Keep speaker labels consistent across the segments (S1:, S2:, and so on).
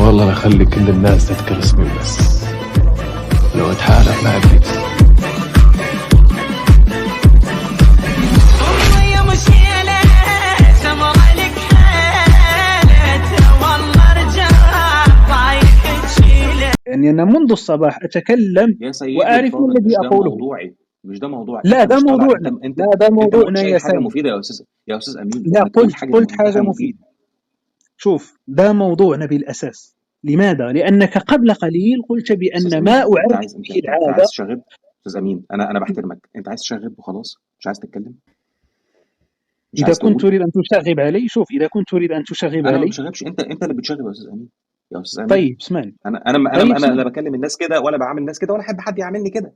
S1: والله لا أخلي كل الناس تذكر اسمي بس لو أتحالف مع إبليس.
S2: يعني أنا منذ الصباح أتكلم
S3: يا سيدي
S2: وأعرف ما
S3: الفاضل،
S2: الذي
S3: مش ده
S2: أقوله.
S3: موضوعي، مش ده موضوعي.
S2: لا
S3: انت
S2: ده
S3: مش طالع،
S2: موضوعنا،
S3: انت
S2: لا ده
S3: انت ما قلتش
S2: موضوعنا
S3: اي
S2: يا
S3: حاجه
S2: سامي.
S3: مفيده يا استاذ امين.
S2: لا
S3: ما تقول
S2: قلت
S3: حاجه
S2: حاجة
S3: مفيده.
S2: مفيدة. شوف ده موضوعنا بالأساس. لماذا؟ لأنك قبل قليل قلت
S3: استاذ
S2: بأن ما
S3: امين، انت
S2: أعرف
S3: عايز انت
S2: به
S3: انت, انت عايز
S2: العادة.
S3: تشغب. استاذ امين، انا بحترمك، انت عايز تشغب وخلاص، مش عايز تتكلم، مش
S2: إذا
S3: عايز
S2: كنت
S3: تقول.
S2: تريد أن تشغب علي، شوف إذا كنت تريد أن تشغب
S3: انا ما
S2: علي.
S3: بشغبش، انت اللي بتشغب يا استاذ امين. يا استاذ امين،
S2: طيب اسمعني.
S3: انا لا بكلم الناس كده ولا بعامل الناس كده ولا احب حد يعاملني كده.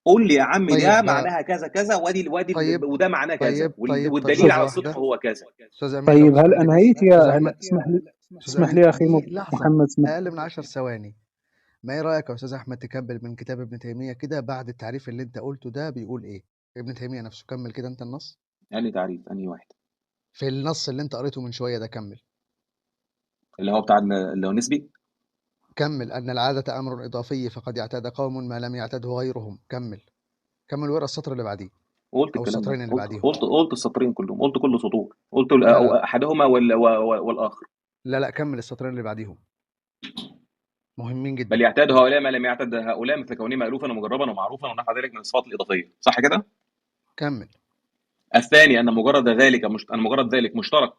S3: قول لي يا عم ده
S4: طيب
S3: معناها كذا كذا، وادي
S4: طيب
S3: وده معناه كذا، والدليل
S2: شوف
S4: لحظة
S3: على الصدق
S4: واحدة.
S3: هو كذا.
S4: أستاذ أمين لو
S2: طيب هل
S4: تسمح لي بس،
S2: أنهيت يا
S4: أستاذ
S2: هل
S4: أحمد،
S2: اسمح لي،
S4: أستاذ
S2: اسمح لي
S4: أمين
S2: يا أخي
S4: دي لحظة
S2: محمد، اسمح.
S4: أقل من 10 ثواني. ما إيه رأيك يا أستاذ أحمد تكمل من كتاب ابن تيمية كده بعد التعريف اللي أنت قلته ده بيقول إيه؟ ابن تيمية نفسه كمل كده أنت النص.
S3: يعني تعريف انهي واحد؟
S4: في النص اللي أنت قريته من شوية ده كمل.
S3: اللي هو بتاع اللي هو نسبي.
S4: كمل أن العادة أمر إضافي فقد اعتاد قوم ما لم يعتده غيرهم. كمل واقرأ السطر اللي بعديه
S3: قلت
S4: أو
S3: الكلام ده،
S4: السطرين اللي
S3: قلت
S4: بعديهم.
S3: قلت قلت السطرين كلهم، قلت كل سطور، قلت
S4: لا
S3: أو
S4: لا
S3: احدهما والاخر.
S4: لا كمل السطرين اللي بعديهم مهمين
S3: بل
S4: جدا.
S3: يعتاد هؤلاء ما لم يعتد هؤلاء مثل كونهم مألوفا ومجربا ومعروفا ونحو ذلك من الصفات الإضافية، صح كده؟
S4: كمل.
S3: الثاني أن مجرد ذلك مشترك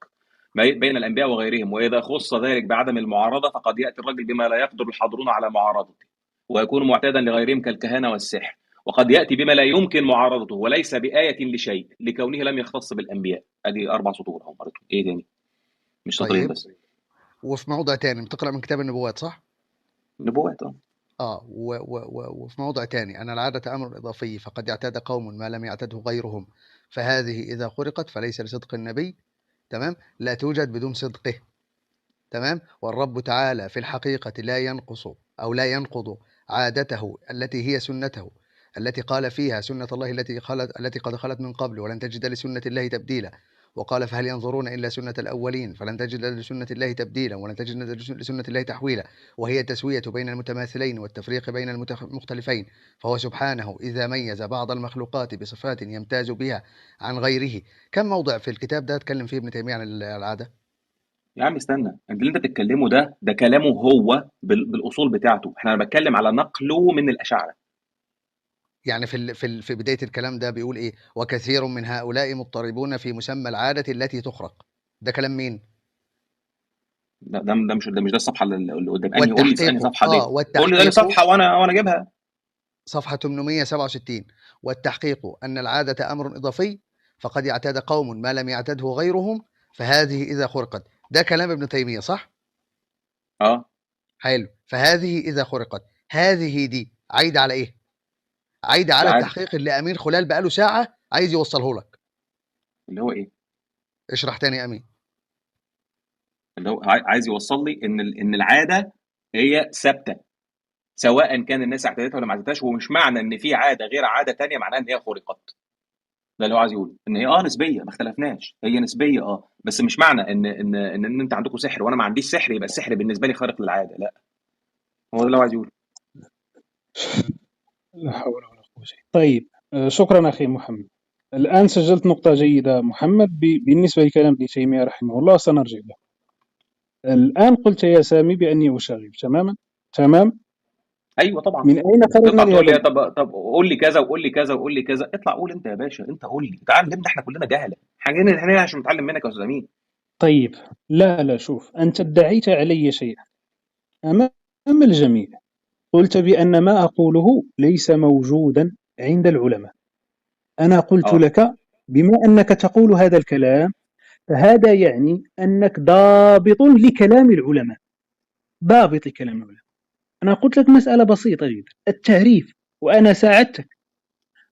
S3: بين الأنبياء وغيرهم، وإذا خص ذلك بعدم المعارضة فقد يأتي الرجل بما لا يقدر الحاضرون على معارضته، ويكون معتادا لغيرهم كالكهانة والسحر، وقد يأتي بما لا يمكن معارضته وليس بآية لشيء لكونه لم يختص بالأنبياء. أدي 4 سطور أهو مرتهم. إيه تاني؟ مش سطرين
S4: طيب
S3: بس.
S4: وفي موضع تاني بتقرأ من كتاب النبوات صح؟
S3: نبوات
S4: وفي موضع تاني أن العادة أمر إضافي فقد اعتاد قوم ما لم يعتده غيرهم فهذه إذا خرقت فليس لصدق النبي تمام لا توجد بدون صدقه تمام. والرب تعالى في الحقيقة لا ينقص أو لا ينقض عادته التي هي سنته التي قال فيها سنة الله التي قد خلت من قبل ولن تجد لسنة الله تبديلا. وقال فهل ينظرون إلا سنة الأولين فلن تجد لسنة الله تبديلا ولن تجد لسنة الله تحويلا. وهي التسوية بين المتماثلين والتفريق بين المختلفين. فهو سبحانه إذا ميز بعض المخلوقات بصفات يمتاز بها عن غيره. كم موضع في الكتاب ده اتكلم فيه ابن تيمية عن العادة؟
S3: يا عم استنى، انت اللي انت بتتكلمه ده كلامه هو بالاصول بتاعته، احنا بتكلم على نقله من الاشاعره.
S4: يعني في بداية الكلام ده بيقول إيه؟ وكثير من هؤلاء مضطربون في مسمى العادة التي تخرق. ده كلام مين؟
S3: ده مش ده الصفحه اللي قدام. قول لي
S4: والتحقيق
S3: انهي صفحه دي. قول لي انهي
S4: والتحقيق
S3: صفحه وانا اجيبها.
S4: صفحة 867. والتحقيق أن العادة أمر إضافي فقد اعتاد قوم ما لم يعتده غيرهم فهذه إذا خرقت. ده كلام ابن تيمية صح؟ حلو. فهذه إذا خرقت هذه دي عايدة على إيه؟ عايدة على
S3: العاده
S4: التحقيق اللي أمين خلال بقاله ساعة عايز يوصله لك.
S3: اللي هو ايه؟
S4: اشرح تاني يا أمين.
S3: اللي هو عايز يوصل لي ان العاده هي ثابته، سواء كان الناس اعتادتها ولا ما اعتادتهاش، ومش معنى ان في عاده غير عاده تانية معناها ان هي خرقت. ده اللي هو عايز يقوله، ان هي نسبيه، ما اختلفناش، هي نسبيه بس مش معنى ان انت عندكم سحر وانا ما عنديش سحر يبقى السحر بالنسبه لي خارق للعاده، لا. هو ده اللي هو عايز يقوله.
S2: لا حول ولا قوة. طيب شكرا أخي محمد. الآن سجلت نقطة جيدة محمد بالنسبة لكلام ابن تيمية رحمه الله، سنرجع له. الآن قلت يا سامي بأني أشاغب، تمام.
S3: ايوه طبعا.
S2: من أين خرجنا
S3: تطلع تقول
S2: لهذا
S3: لي طب قول لي كذا وقول لي كذا وقول لي كذا، اطلع قول انت يا باشا، انت قول لي، تعلمنا، احنا كلنا جهله، احنا هنا عشان نتعلم منك يا استاذ امين.
S2: طيب لا شوف، أنت ادعيت علي شيئا أمام الجميع. قلت بأن ما أقوله ليس موجودا عند العلماء. أنا قلت
S3: اه
S2: لك بما أنك تقول هذا الكلام فهذا يعني أنك ضابط لكلام العلماء، ضابط لكلام العلماء. أنا قلت لك مسألة بسيطة جدا، التعريف، وأنا ساعدتك،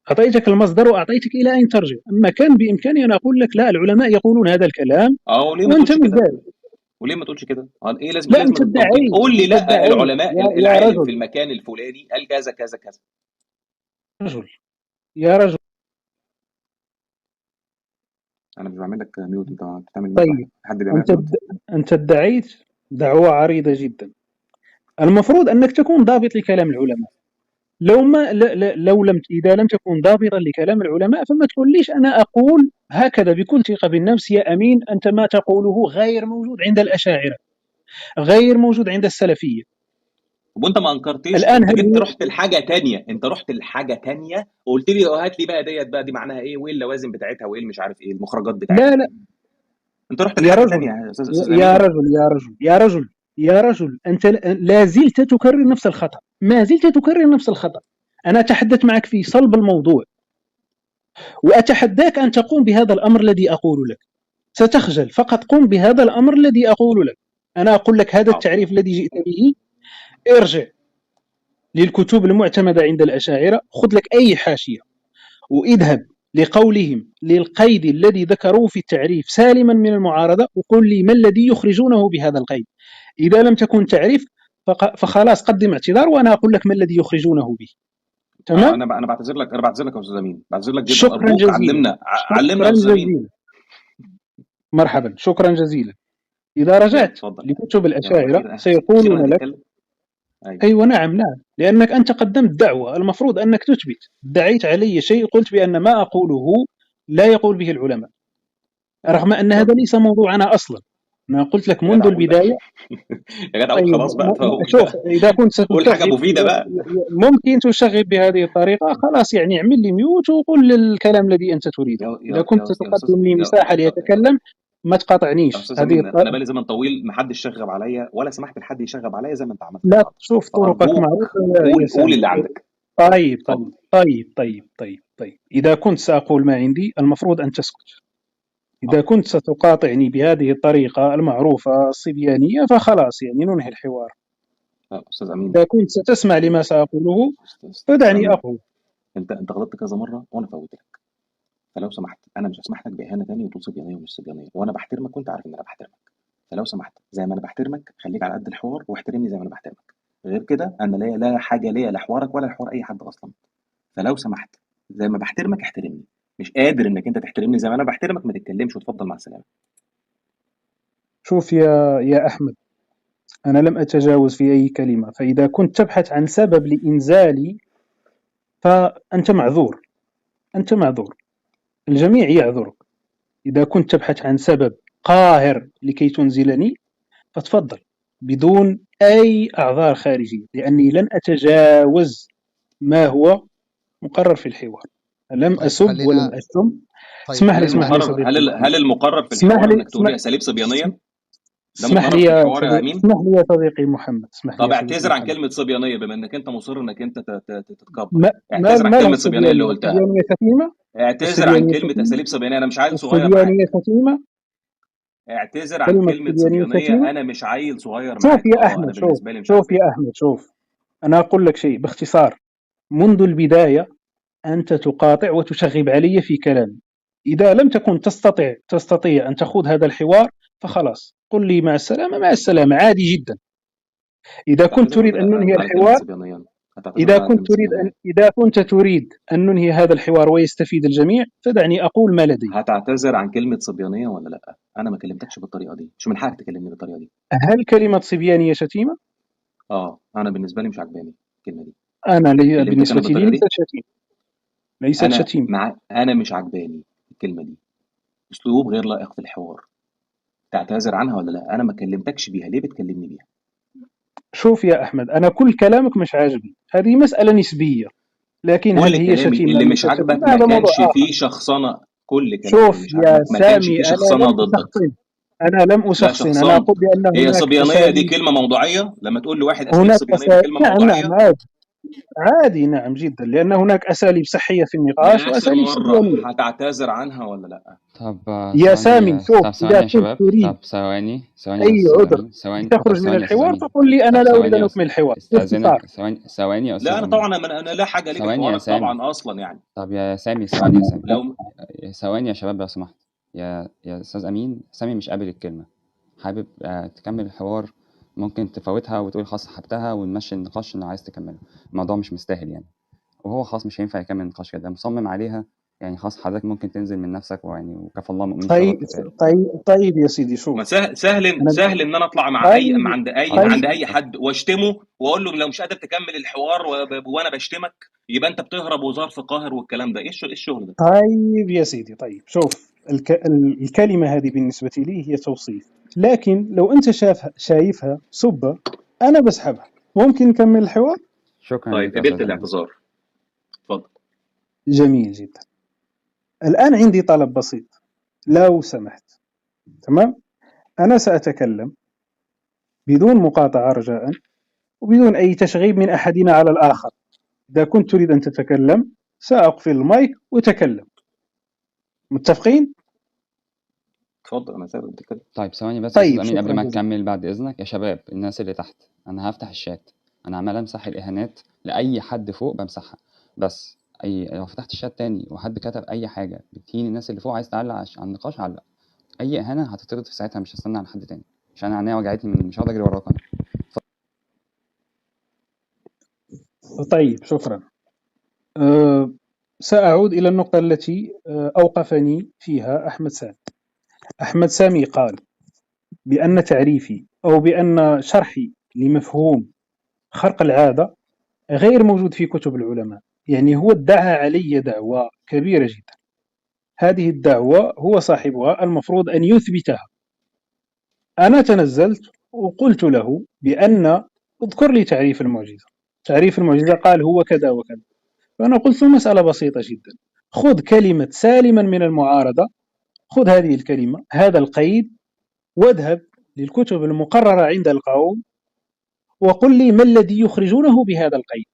S2: أعطيتك المصدر وأعطيتك إلى أين ترجع. أما كان بإمكاني أن أقول لك لا العلماء يقولون هذا الكلام
S3: وليه ما
S2: وأنت
S3: تقولش
S2: مش
S3: كده؟
S2: ذلك.
S3: وليه ما تقولش كده؟ ايه لازم
S2: لا أنت
S3: التوقيت؟
S2: ادعيت،
S3: قول لي
S2: أنت
S3: لا،
S2: ادعيت
S3: العلماء
S2: يا
S3: العالم في
S2: رجل،
S3: المكان الفلاني قال كذا كذا كذا.
S2: رجل يا رجل.
S3: انا مش بعمل لك ميوت، انت بتعمل ميوت
S2: طيب
S3: واحد، حد بيعمل لك ميوت؟
S2: أنت ادعيت دعوة عريضة جدا. المفروض أنك تكون ضابط لكلام العلماء. إذا لم تكن ضابطا لكلام العلماء فما تقوليش أنا أقول هكذا بكل ثقة بالنفس يا أمين أنت ما تقوله غير موجود عند الأشاعرة، غير موجود عند السلفية.
S3: وانت ما انكرتيش،
S2: الآن
S3: انت
S2: هل
S3: جيت رحت لحاجه تانية، انت رحت لحاجه تانية وقلت لي هات لي بقى ديت بقى، دي معناها ايه، وايه اللوازم بتاعتها، وايه مش عارف ايه المخرجات
S2: لا
S3: بتاعتها.
S2: لا
S3: انت رحت
S2: يا
S3: لحاجه
S2: رجل،
S3: تانية يا استاذ
S2: يا
S3: امين.
S2: رجل يا رجل يا رجل يا رجل، أنت لا زلت تكرر نفس الخطأ، ما زلت تكرر نفس الخطأ. أنا أتحدث معك في صلب الموضوع، وأتحداك أن تقوم بهذا الأمر الذي أقول لك. ستخجل، فقط قم بهذا الأمر الذي أقول لك. أنا أقول لك هذا
S3: حاضر.
S2: التعريف الذي جئت به، ارجع للكتب المعتمدة عند الأشاعرة، خذ لك أي حاشية واذهب لقولهم للقيد الذي ذكروه في التعريف سالما من المعارضة، وقل لي ما الذي يخرجونه بهذا القيد. إذا لم تكن تعرف فخلاص قدم اعتذار وأنا أقول لك ما الذي يخرجونه به. تمام؟
S3: انا بعتذر لك، انا بعتذر لك يا استاذ امين، بعتذر لك جدا،
S2: شكرا
S3: ارجوك
S2: جزيلا،
S3: علمنا، علمنا
S2: شكرا
S3: يا استاذ امين.
S2: جزيلا، مرحبا، شكرا جزيلا. إذا
S3: يلا
S2: رجعت
S3: اتفضل.
S2: لكتب
S3: يلا
S2: الأشاعرة
S3: اخيرا، اخيرا
S2: سيقولون لك
S3: هتتكلم. ايوه.
S2: أيوة نعم نعم، لأنك أنت قدمت دعوة، المفروض أنك تثبت. دعيت علي شيء قلت بأن ما أقوله لا يقول به العلماء،
S3: تمام.
S2: رغم أن هذا ليس موضوعنا أصلا. أنا قلت لك
S3: يا
S2: منذ
S3: جدع قول بقى.
S2: البداية.
S3: يا جدع قول
S2: طيب
S3: خلاص بقى، قول
S2: شوف،
S3: بقى.
S2: إذا كنت
S3: قول حاجه
S2: ستشغب
S3: مفيده بقى.
S2: ممكن تشغب بهذه الطريقة، خلاص يعني اعمل لي ميوت وقل الكلام الذي أنت تريده. إذا كنت
S3: يا استاذ،
S2: ستقدم لي مساحة ليتكلم ما
S3: يا
S2: تقاطعنيش.
S3: استاذ
S2: هذه
S3: امين، انا بقالي زمن طويل ما حدش شغب عليا ولا سمحت لحد يشغب عليا زي ما انت عملت
S2: لا
S3: النهارده.
S2: تشوف طرقك
S3: فارجوك
S2: معروفة يا
S3: قول
S2: سامي.
S3: اللي عندك.
S2: طيب
S3: اتفضل.
S2: طيب. إذا كنت سأقول ما عندي المفروض أن تسكت. إذا
S3: حاضر.
S2: كنت ستقاطعني بهذه الطريقة المعروفة الصبيانية فخلاص يعني ننهي الحوار.
S3: لا استاذ امين،
S2: إذا كنت ستسمع لما سأقوله
S3: استاذ
S2: فدعني
S3: امين،
S2: أقول.
S3: انت غلطت كذا مره وانا فوت لك، فلو سمحت انا مش هسمح لك باهانه تاني وتقول صبيانيه ومش صبيانيه، وانا بحترمك وانت عارف ان انا بحترمك. فلو سمحت زي ما انا بحترمك خليك على قد الحوار واحترمني زي ما انا بحترمك. غير كده انا لا حاجه ليا لحوارك ولا لحوار اي حد اصلا. فلو سمحت زي ما بحترمك احترمني. مش قادر انك انت تحترمني زي ما انا بحترمك، ما تتكلمش وتفضل مع السلامه.
S2: شوف يا أحمد، أنا لم أتجاوز في أي كلمة، فإذا كنت تبحث عن سبب لإنزالي فأنت معذور. أنت معذور، الجميع يعذرك. إذا كنت تبحث عن سبب قاهر لكي تنزلني فتفضل بدون أي أعذار خارجية، لأني لن أتجاوز ما هو مقرر في الحوار. لم
S4: طيب
S2: أسب ولم
S4: خلينا
S2: أشتم.
S4: طيب
S2: اسمح لي
S3: هل
S4: خلينا
S2: اسمح لي
S3: المقرر
S2: صديقي
S3: هل
S2: محمد،
S3: المقرر في
S2: اسمح
S3: الحوار
S2: لي
S3: انك تقول لي اساليب صبيانيه؟ ده
S2: اسمح لي
S3: مقرر في
S2: يا
S3: الحوار يا
S2: صديقي،
S3: امين؟
S2: اسمح لي يا صديقي محمد، اسمح لي
S3: طب
S2: يا صديقي
S3: اعتذر عن
S2: محمد.
S3: كلمه صبيانيه بما انك انت مصر انك انت تتكبر.
S2: ما
S3: اعتذر عن
S2: لها
S3: كلمه صبيانيه اللي
S2: الصبيانية؟
S3: قلتها.
S2: الصبيانية شتيمة؟
S3: اعتذر عن
S2: الصبيانية
S3: كلمه
S2: شتيمة؟
S3: اساليب صبيانيه، انا مش عيل صغير
S2: الصبيانية
S3: معاك.
S2: شتيمة؟
S3: اعتذر عن
S2: كلمة
S3: كلمه
S2: صبيانية
S3: صبيانيه،
S2: شتيمة؟
S3: انا مش عيل صغير
S2: شوف
S3: معاك.
S2: يا
S3: انا
S2: أحمد،
S3: بالنسبه لي مش
S2: شوف
S3: عاجباني.
S2: يا أحمد، شوف. أنا أقول لك شيء باختصار. منذ البداية أنت تقاطع وتشغب علي في كلامي. إذا لم تكن تستطيع أن تخوض هذا الحوار فخلاص قل لي مع السلامة، مع السلامة، عادي جدا. إذا كنت
S3: هتعتذر
S2: تريد
S3: ولا
S2: أن
S3: لا
S2: ننهي
S3: على كلمه
S2: الحوار،
S3: صبيانيه؟ هتعتذر ولا على كلمه صبيانيه؟
S2: إذا كنت تريد أن ننهي هذا الحوار ويستفيد الجميع فدعني أقول ما لدي.
S3: هتعتذر عن كلمه صبيانيه ولا لا؟ انا ما كلمتكش بالطريقه دي، مش من حقك تكلمني بالطريقه دي.
S2: هل كلمة صبيانية شتيمة؟
S3: انا بالنسبه لي مش عاجباني الكلمه دي. كلمتك انا
S2: بالنسبة لي
S3: بالطريقه
S2: ليست
S3: دي.
S2: شتيمة، ليست شتيمة.
S3: انا مش عاجباني الكلمه دي، اسلوب غير لائق في الحوار. تعتذر عنها ولا لا؟ انا ما كلمتكش بيها، ليه بتكلمني بيها؟
S2: شوف يا أحمد، أنا كل كلامك مش عاجبني، هذه مسألة نسبية، لكن هل
S3: كل
S2: هي
S3: كلامي
S2: شتيمة
S3: اللي
S2: أم
S3: مش
S2: ليست
S3: عاجبك
S2: شتيمة
S3: ما
S2: هذا موضوع
S3: كانش
S2: آخر.
S3: فيه شخصنه. كل كلامي اللي
S2: شوف
S3: مش
S2: يا
S3: عاجبك ما كانش
S2: سامي،
S3: فيه
S2: أنا
S3: شخصنه
S2: لم
S3: ضدك.
S2: أشخصن، أنا لم
S3: لا
S2: أشخصن، أنا
S3: شخصنت.
S2: أقول بأن
S3: هي
S2: هناك
S3: صبيانيه دي
S2: أساليب.
S3: كلمه موضوعيه؟ لما تقول لواحد اساليب صبيانيه دي كلمه
S2: نعم
S3: موضوعيه؟
S2: عادي، عادي نعم جدا، لأن هناك أساليب صحية في النقاش
S3: لاخر
S2: وأساليب
S3: مره،
S2: صبيانية.
S3: هتعتذر عنها ولا لا؟
S5: طب
S2: يا سامي شوف،
S5: طب
S2: إذا
S5: ثواني يا
S2: كنت
S5: شباب،
S2: تريد
S5: طب ثواني يا
S2: أي
S5: أستاذ
S2: عذر
S5: أمين، ثواني، طب
S2: لتخرج من
S5: ثواني يا أستاذ
S2: الحوار
S5: أمين،
S2: فقل لي،
S5: طب
S2: أنا لا أريد أن
S5: ثواني
S2: أكمل الحوار باختصار.
S5: ثواني يا أستاذ
S3: لا انا
S5: أمين،
S3: طبعا انا لا حاجه ليك في
S5: ثواني يا
S3: حوارك
S5: سامي،
S3: طبعا اصلا يعني.
S5: طب يا سامي ثواني يا سامي،
S3: لو
S5: ثواني يا شباب لو سمحت. يا أستاذ أمين، سامي مش قابل الكلمة، حابب تكمل الحوار، ممكن تفوتها وتقول خلاص سحبتها ونمشي النقاش اللي عايز تكمله. الموضوع مش مستاهل يعني، وهو خلاص مش هينفع يكمل النقاش كده، مصمم عليها يعني خلاص حضرتك ممكن تنزل من نفسك ويعني وكفى الله مؤمن
S2: طيب
S5: شر قتال.
S2: طيب يا سيدي
S3: ما
S2: شوف.
S3: سهل
S2: أنا
S3: ان انا اطلع مع اي
S2: طيب
S3: عند اي
S2: طيب
S3: عند اي حد واشتمه واقول له لو مش قادر تكمل الحوار وانا بشتمك يبقى انت بتهرب وظرف قاهر والكلام ده. ايه الشغل ده؟
S2: طيب يا سيدي. طيب شوف، الكلمة هذه بالنسبة لي هي توصيف، لكن لو أنت شايفها سبة أنا بسحبها. ممكن نكمل الحوار؟
S5: شكرا
S3: طيب
S5: ليك يا
S3: قبلت
S5: استاذ امين.
S3: الاعتذار، اتفضل.
S2: جميل جدا. الآن عندي طلب بسيط لو سمحت. تمام؟ أنا سأتكلم بدون مقاطعة رجاء، وبدون أي تشغيب من أحدنا على الآخر. إذا كنت تريد أن تتكلم سأقفل المايك وتكلم. متفقين؟
S3: اتفضل، انا سابق بتتكلم.
S5: طيب ثواني بس يا
S2: طيب
S5: استاذ امين قبل
S2: شكرا
S5: ما
S2: جزيلا.
S5: تكمل بعد اذنك يا شباب الناس اللي تحت، انا هفتح الشات، انا عمال امسح الاهانات لاي حد فوق بمسحها، بس لو فتحت الشات تاني وحد كتب اي حاجه بتهين الناس اللي فوق عايز تعلق على النقاش علق، اي اهانه هتترد في ساعتها، مش هستنى على حد تاني عشان انا عينيا وجعتني مش هقعد اجري وراك انا.
S2: طيب شكرا. سأعود إلى النقطة التي أوقفني فيها أحمد سامي. أحمد سامي قال بأن تعريفي أو بأن شرحي لمفهوم خرق العادة غير موجود في كتب العلماء. يعني هو ادعى علي دعوة كبيرة جدا. هذه الدعوة هو صاحبها المفروض أن يثبتها. أنا تنزلت وقلت له بأن اذكر لي تعريف المعجزة. تعريف المعجزة قال هو كذا وكذا. فأنا قلت له مسألة بسيطة جدا. خذ كلمة سالما من المعارضة، خذ هذه الكلمة هذا القيد واذهب للكتب المقررة عند القوم وقل لي ما الذي يخرجونه بهذا القيد،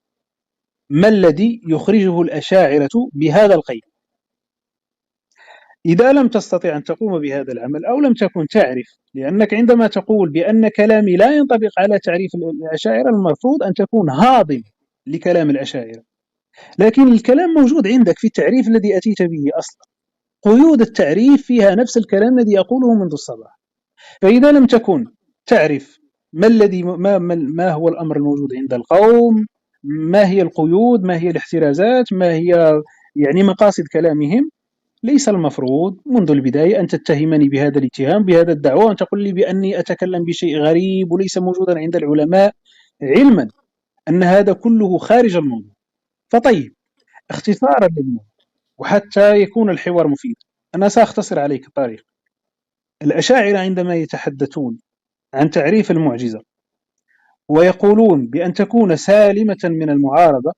S2: ما الذي يخرجه الأشاعرة بهذا القيد. إذا لم تستطع أن تقوم بهذا العمل أو لم تكن تعرف، لأنك عندما تقول بأن كلامي لا ينطبق على تعريف الأشاعرة المفروض أن تكون هاضم لكلام الأشاعرة، لكن الكلام موجود عندك في التعريف الذي أتيت به أصلا. قيود التعريف فيها نفس الكلام الذي أقوله منذ الصباح. فإذا لم تكن تعرف ما الذي ما هو الأمر الموجود عند القوم، ما هي القيود، ما هي الاحترازات، ما هي يعني مقاصد كلامهم، ليس المفروض منذ البداية أن تتهمني بهذا الاتهام بهذا الدعوة وأن تقول لي بأني أتكلم بشيء غريب وليس موجودا عند العلماء، علما أن هذا كله خارج الموضوع. فطيب، اختصارا للموضوع وحتى يكون الحوار مفيد، أنا سأختصر عليك الطريق. الأشاعرة عندما يتحدثون عن تعريف المعجزة ويقولون بأن تكون سالمة من المعارضة،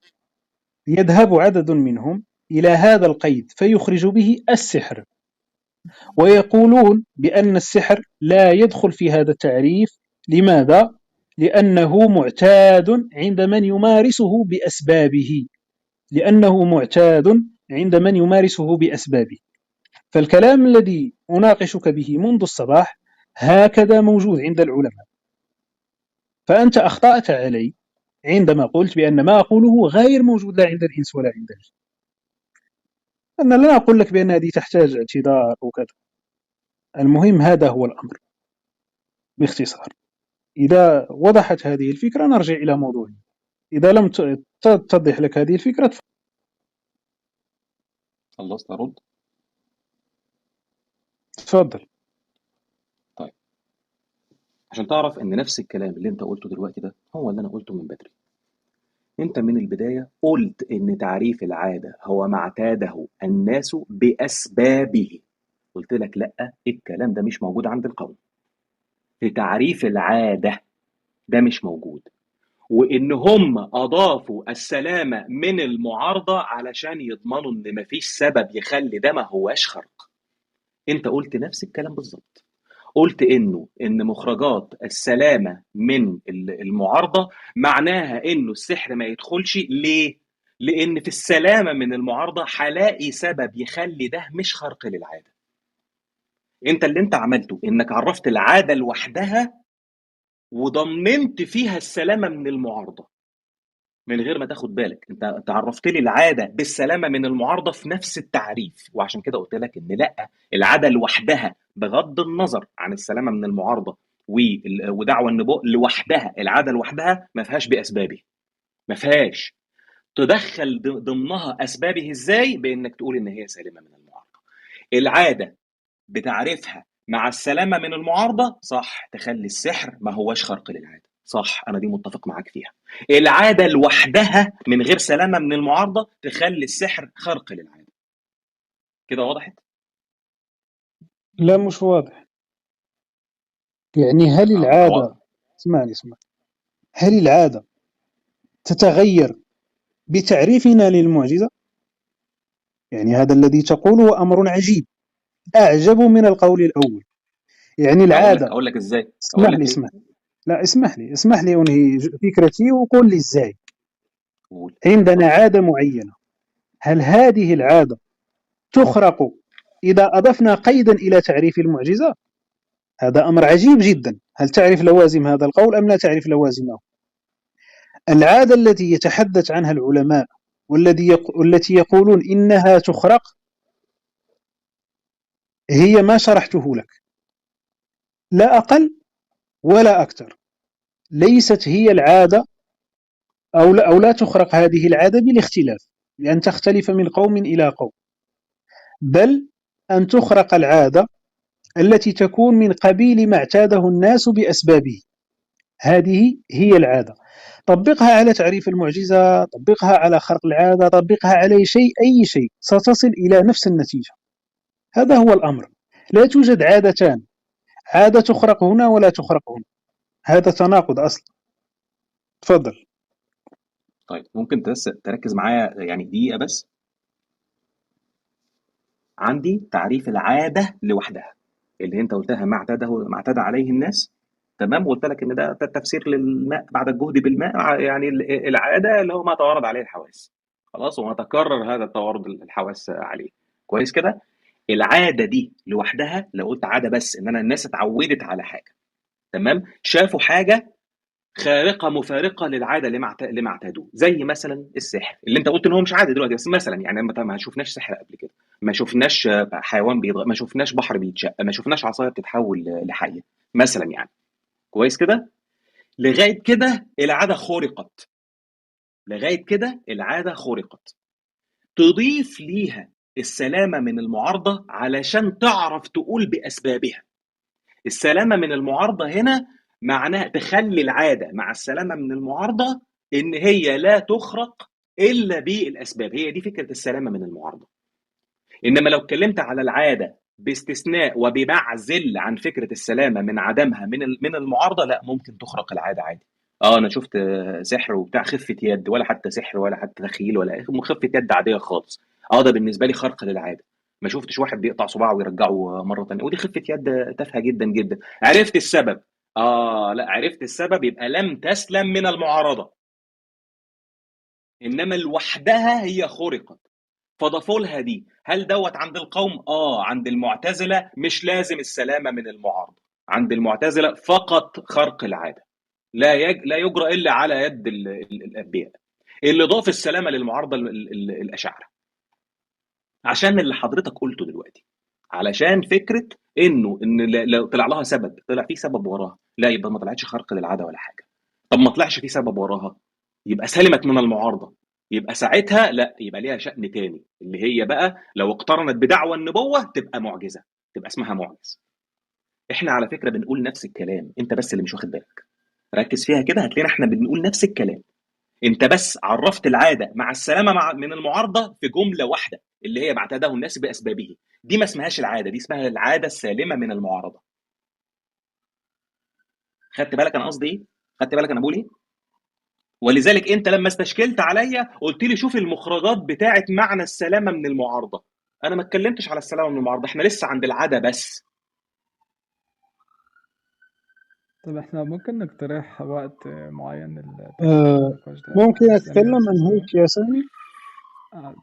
S2: يذهب عدد منهم إلى هذا القيد فيخرج به السحر، ويقولون بأن السحر لا يدخل في هذا التعريف. لماذا؟ لأنه معتاد عند من يمارسه بأسبابه، لأنه معتاد عند من يمارسه بأسبابه. فالكلام الذي أناقشك به منذ الصباح هكذا موجود عند العلماء. فأنت أخطأت علي عندما قلت بأن ما أقوله غير موجود لا عند الإنس ولا عند الجن. أنا لا أقول لك بأن هذه تحتاج اعتذار وكذا. المهم هذا هو الأمر باختصار. إذا وضحت هذه الفكرة نرجع إلى موضوعنا، إذا لم تتضح لك هذه الفكرة
S3: خلصت ارد؟
S2: تفضل.
S3: طيب، عشان تعرف ان نفس الكلام اللي انت قلته دلوقتي ده هو اللي انا قلته من بدري. انت من البداية قلت ان تعريف العادة هو ما اعتاده الناس بأسبابه. قلت لك لا، الكلام ده مش موجود عند القوم في تعريف العادة، ده مش موجود. وإن هم أضافوا السلامة من المعارضة علشان يضمنوا إن مفيش سبب يخلي ده ما هواش خرق. أنت قلت نفس الكلام بالظبط. قلت إن مخرجات السلامة من المعارضة معناها إنه السحر ما يدخلش. ليه؟ لأن في السلامة من المعارضة هلاقي سبب يخلي ده مش خرق للعادة. أنت اللي أنت عملته إنك عرفت العادة لوحدها وضمنت فيها السلامة من المعارضة من غير ما تاخد بالك. انت عرفت لي العاده بالسلامه من المعارضه في نفس التعريف، وعشان كده قلت لك ان لا، العاده لوحدها بغض النظر عن السلامه من المعارضه ودعوى النبوء لوحدها، العاده لوحدها ما فيهاش باسبابه، ما فيهاش. تدخل ضمنها اسبابه ازاي؟ بانك تقول ان هي سالمه من المعارضه. العاده بتعرفها مع السلامه من المعارضه، صح، تخلي السحر ما هوش خرق للعاده، صح، انا دي متفق معاك فيها. العاده لوحدها من غير سلامه من المعارضه تخلي السحر خرق للعاده. كده وضحت؟
S2: لا مش واضح. يعني هل
S3: ما
S2: العادة،
S3: هو
S2: اسمعني، هل العادة تتغير بتعريفنا للمعجزة؟ يعني هذا الذي تقوله أمر عجيب، أعجب من القول الأول. يعني العادة،
S3: اقول لك ازاي،
S2: اسمح لي لا اسمح لي أنهي فكرتي وقول لي إزاي.
S3: قول.
S2: عندنا عادة معينة، هل هذه العادة تخرق إذا أضفنا قيدا إلى تعريف المعجزة؟ هذا أمر عجيب جدا. هل تعرف لوازم هذا القول أم لا تعرف لوازمه؟ العادة التي يتحدث عنها العلماء والتي يقولون إنها تخرق هي ما شرحته لك، لا أقل ولا أكثر. ليست هي العادة، أو لا تخرق هذه العادة بالاختلاف، لأن تختلف من قوم إلى قوم، بل أن تخرق العادة التي تكون من قبيل ما اعتاده الناس بأسبابه. هذه هي العادة. طبقها على تعريف المعجزة، طبقها على خرق العادة، طبقها على أي شيء، ستصل إلى نفس النتيجة. هذا هو الأمر. لا توجد عادتان، عادة تخرق هنا ولا تخرق هنا، هذا تناقض أصلا. تفضل.
S3: طيب ممكن تركز معايا يعني دقيقه بس. عندي تعريف العاده لوحدها اللي انت قلتها، ما اعتاد عليه الناس، تمام، وقلت لك ان ده تفسير للماء بعد الجهد بالماء، يعني العاده اللي هو ما توارد عليه الحواس، خلاص، وما تكرر هذا التوارد الحواس عليه، كويس كده. العاده دي لوحدها، لو قلت عاده بس ان انا الناس اتعودت على حاجه، تمام، شافوا حاجه خارقه مفارقه للعاده اللي ما اعتادوه، زي مثلا السحر اللي انت قلت ان هو مش عادي دلوقتي، بس مثلا يعني ما شفناش سحر قبل كده، ما شفناش حيوان بيضغط، ما شفناش بحر بيتشق، ما شفناش عصايه بتتحول لحيه مثلا، يعني كويس كده. لغايه كده العاده خرقت، لغايه كده العاده خرقت. تضيف ليها السلامه من المعارضه علشان تعرف تقول باسبابها. السلامه من المعارضه هنا معناها تخلي العاده مع السلامه من المعارضه ان هي لا تخرق الا بالاسباب، هي دي فكره السلامه من المعارضه. انما لو اتكلمت على العاده باستثناء وبمعزل عن فكره السلامه من عدمها من المعارضه، لا، ممكن تخرق العاده عادي. انا شفت سحر وبتاع خفه يد، ولا حتى سحر ولا حتى تخيل ولا خفه يد عاديه خالص، ده بالنسبه لي خرق للعاده. ما شفتش واحد بيقطع صباعه ويرجعه مره ثانيه، ودي خفه يد تافهه جدا جدا. عرفت السبب؟ لا، عرفت السبب، يبقى لم تسلم من المعارضه، انما لوحدها هي خرقت، فضافوا لها دي. هل دوت عند القوم؟ عند المعتزله مش لازم السلامه من المعارضه، عند المعتزله فقط خرق العاده، لا يجرى الا على يد الانبياء. اللي ضاف السلامه للمعارضه الاشاعره، عشان اللي حضرتك قلته دلوقتي، علشان فكره ان لو طلع لها سبب، طلع في سبب وراها، لا، يبقى ما طلعتش خرق للعاده ولا حاجه. طب ما طلعش في سبب وراها، يبقى سلمت من المعارضه، يبقى ساعتها لا، يبقى ليها شأن تاني، اللي هي بقى لو اقترنت بدعوى النبوه تبقى معجزه، تبقى اسمها معجز. احنا على فكره بنقول نفس الكلام، انت بس اللي مش واخد بالك. ركز فيها كده، هتلاقينا احنا بنقول نفس الكلام. انت بس عرفت العاده مع السلامه من المعارضه في جمله واحده، اللي هي ما اعتاده الناس باسبابه. دي ما اسمهاش العاده، دي اسمها العاده السالمه من المعارضه. خدت بالك انا قصدي ايه؟ خدت بالك انا بقول ايه؟ ولذلك انت لما استشكلت عليا قلت لي شوف المخرجات بتاعه معنى السلامه من المعارضه. انا ما اتكلمتش على السلامه من المعارضه، احنا لسه عند العاده بس.
S6: طب احنا ممكن نقترح وقت معين لتكملة
S2: آه
S6: النقاش ده
S2: ممكن
S6: مع سامي
S2: أتكلم
S6: وأستاذ
S2: عن
S6: سامي؟
S2: هيك يا سامي؟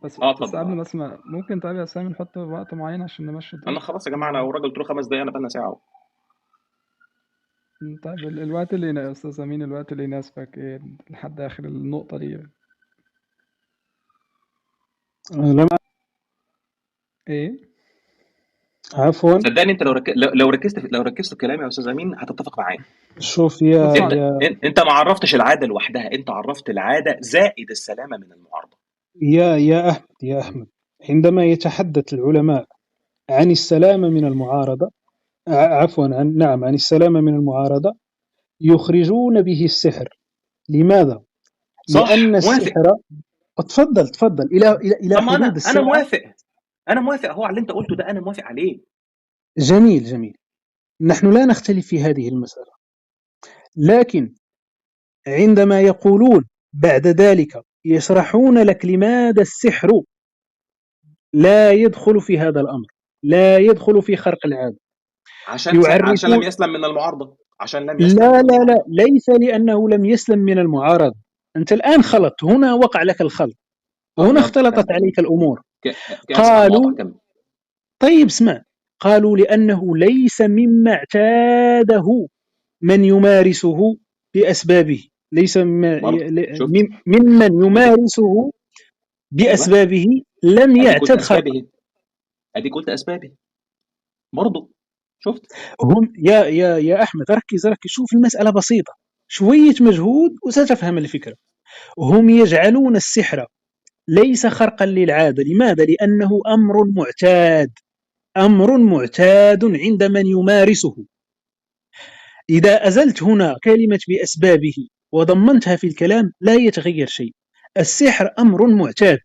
S6: بس
S3: اتفضل.
S6: قبل ما اسمع، ممكن طيب يا سامي نحط وقت معين عشان نمشي
S3: انا
S6: الدنيا؟
S3: خلاص يا جماعه، انا الراجل قلت له 5 دقايق، انا بقى ساعه اهو.
S6: طيب الوقت اللي يا أستاذ أمين، الوقت اللي يناسبك إيه لحد آخر النقطة دي؟
S2: لما
S6: إيه؟
S2: عفوا.
S3: صدقني انت لو ركزت في كلامي يا استاذ امين هتتفق معايا.
S2: شوف يا
S3: انت
S2: يا
S3: انت ما عرفتش العاده لوحدها، انت عرفت العاده زائد السلامه من المعارضه.
S2: يا أحمد، عندما يتحدث العلماء عن السلامة من المعارضة، عفوا عن السلامة من المعارضة، يخرجون به السحر. لماذا؟
S3: صح،
S2: لأن
S3: موافق.
S2: السحر، تفضل إلى
S3: طب ما
S2: حدود
S3: انا
S2: الساعة.
S3: موافق اهو على اللي انت قلته ده، انا موافق عليه.
S2: جميل. نحن لا نختلف في هذه المسألة، لكن عندما يقولون بعد ذلك يشرحون لك لماذا السحر لا يدخل في هذا الأمر، لا يدخل في خرق العادة،
S3: عشان لم
S2: يعرفون.
S3: يسلم من المعارضه، عشان لم يسلم من
S2: لا
S3: المعارضه.
S2: ليس لأنه لم يسلم من المعارضة. أنت الآن خلط، هنا وقع لك الخلط،
S3: طب
S2: وهنا
S3: يلا
S2: اختلطت
S3: كمل.
S2: عليك الأمور.
S3: كاسف على المقاطعه،
S2: قالوا،
S3: كمل.
S2: طيب اسمع، قالوا لأنه ليس مما اعتاده من يمارسه بأسبابه، ليس
S3: برضه شفت؟
S2: ممن
S3: اديك،
S2: يمارسه
S3: ايوه،
S2: بأسبابه لم
S3: اديك قلت
S2: يعتد خرقا.
S3: اسبابه، اديك قلت اسبابه برضه. شفت؟
S2: هم يا أحمد، ركز، شوف المسألة بسيطة، شوية مجهود وستفهم الفكرة. هم يجعلون السحر ليس خرقا للعادة. لماذا؟ لأنه أمر معتاد عند من يمارسه. إذا أزلت هنا كلمة بأسبابه وضمنتها في الكلام لا يتغير شيء. السحر أمر معتاد،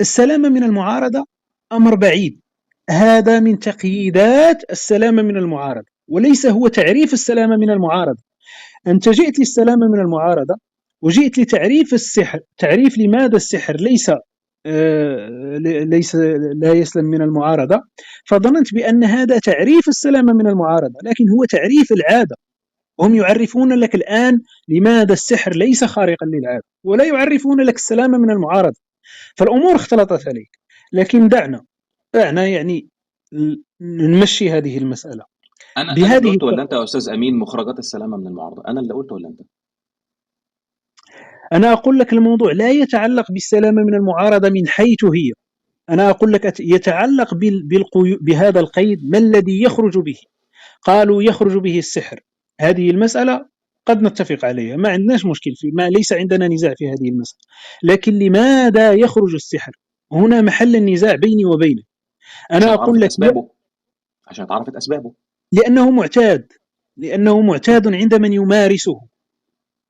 S2: السلامة من المعارضة أمر بعيد. هذا من تقييدات السلامة من المعارضة، وليس هو تعريف السلامة من المعارضة. أنت جئت للسلامة من المعارضة، وجئت لتعريف السحر، تعريف لماذا السحر ليس لا يسلم من المعارضة، فظننت بأن هذا تعريف السلامة من المعارضة، لكن هو تعريف العادة. هم يعرفون لك الآن لماذا السحر ليس خارقا للعادة، ولا يعرفون لك السلامة من المعارضة. فالأمور اختلطت عليك، لكن دعنا يعني نمشي هذه المسألة
S3: انا اللي
S2: بهذه
S3: قلته ولا انت
S2: الطريقة.
S3: يا استاذ امين؟ مخرجات السلامه من المعارضه انا اللي قلته ولا انت؟
S2: أنا أقول لك الموضوع لا يتعلق بالسلامة من المعارضة من حيث هي. أنا أقول لك يتعلق بهذا القيد، ما الذي يخرج به. قالوا يخرج به السحر. هذه المسألة قد نتفق عليها، ما عندناش مشكل ما ليس عندنا نزاع في هذه المسألة. لكن لماذا يخرج السحر؟ هنا محل النزاع بيني وبينك.
S3: عشان
S2: أنا أقول
S3: اتعرفت
S2: لك
S3: اسبابه، عشان اتعرفت اسبابه.
S2: لأنه معتاد عند من يمارسه.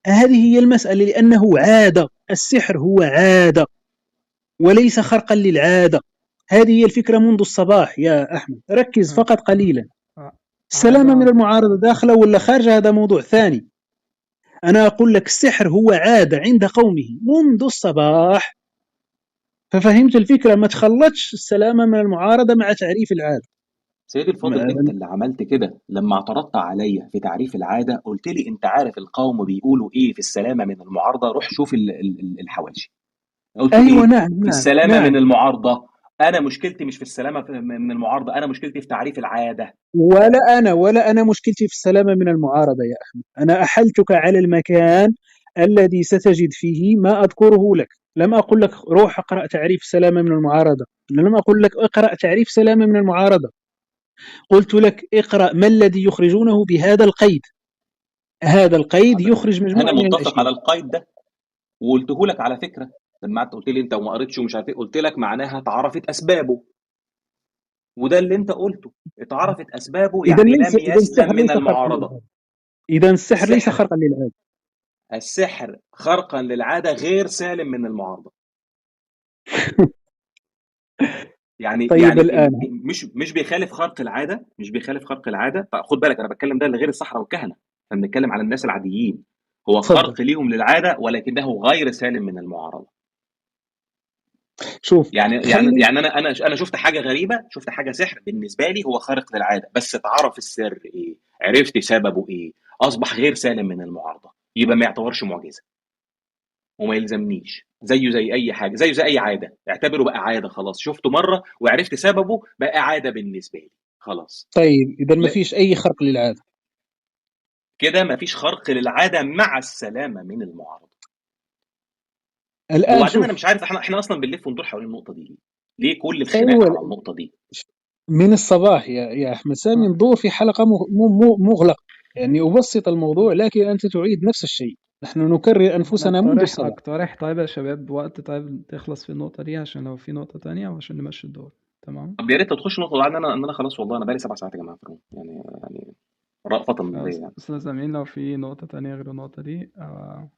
S2: هذه هي المسألة، لأنه عادة. السحر هو عادة وليس خرقا للعادة. هذه هي الفكرة منذ الصباح يا أحمد، ركز فقط قليلا. السلامة من
S6: عادة.
S2: المعارضة داخلة ولا خارجة هذا موضوع ثاني. أنا أقول لك السحر هو عادة عند قومه منذ الصباح. ففهمت الفكرة؟ ما تخلطش السلامة من المعارضة مع تعريف العادة.
S3: سيدي الفاضل، انت اللي عملت كده لما اعترضت عليا في تعريف العاده. قلت لي انت عارف القوم بيقولوا ايه في السلامه من المعارضه، روح شوف الحواشي. قلت
S2: أيوة،
S3: ايه
S2: نعم
S3: في
S2: نعم
S3: السلامه من
S2: نعم.
S3: المعارضه؟ انا مشكلتي مش في السلامه من المعارضه، انا مشكلتي في تعريف العاده.
S2: ولا أنا مشكلتي في السلامة من المعارضة يا أحمد. أنا أحلتك على المكان الذي ستجد فيه ما أذكره لك. لم أقل لك روح اقرأ تعريف السلامة من المعارضة، لم أقل لك اقرأ تعريف سلامة من المعارضة. قلت لك اقرأ ما الذي يخرجونه بهذا القيد. هذا القيد يخرج
S3: انا
S2: مجموعة من
S3: متفق
S2: الأشياء.
S3: على القيد ده، وقلته لك على فكره. لما قعدت قلت لي انت وما قريتش ومش عارف ايه، قلت لك معناها اتعرفت اسبابه، وده اللي انت قلته. اتعرفت اسبابه يعني لم
S2: إذا
S3: يسلم
S2: السحر
S3: من
S2: ليس خرقا
S3: المعارضه.
S2: للعادة. إذا السحر ليس
S3: السحر
S2: خرقا للعادة.
S3: السحر خرقا للعاده غير سالم من المعارضه. يعني
S2: طيب الآن،
S3: مش بيخالف خرق العاده، مش بيخالف خرق العاده. خد بالك انا بتكلم ده لغير السحره والكهنه، احنا بنتكلم على الناس العاديين. هو
S2: تفضل.
S3: خرق ليهم للعاده ولكنه غير سالم من المعارضه.
S2: شوف،
S3: يعني انا شفت حاجه غريبه، شفت حاجه سحر بالنسبه لي هو خارق للعاده، بس اتعرف السر ايه، عرفت سببه ايه، اصبح غير سالم من المعارضه، يبقى ما يعتبرش معجزه وما يلزمنيش. زيه زي اي حاجه، زيه زي اي عاده، اعتبره بقى عاده خلاص. شفته مره وعرفت سببه بقى عاده بالنسبه لي خلاص.
S2: طيب إذا ما
S3: لا،
S2: فيش أي خرق للعادة.
S3: كده مفيش خرق للعاده مع السلامه من المعارضه.
S2: الآن
S3: وبعدين انا
S2: شوف.
S3: مش عارف احنا اصلا بنلف وندور حوالين النقطه دي ليه كل الخناق
S2: أيوة،
S3: على النقطه دي؟
S2: من الصباح يا أحمد سامي
S6: آه.
S2: ندور في حلقة مغلقة، يعني أبسط الموضوع لكن أنت تعيد نفس الشيء، نحن نكرر أنفسنا منذ الصباح.
S6: أقترح طيب يا شباب وقت طيب تخلص في النقطة دي عشان لو في نقطة تانية وعشان نمشي الدور. تمام.
S3: طب يا ريت تخش نقطه ان انا خلاص والله انا بقالي 7 ساعات يا جماعه في الروم، يعني رأفة بيا يعني.
S6: أستاذ أمين لو في نقطة تانية غير النقطة دي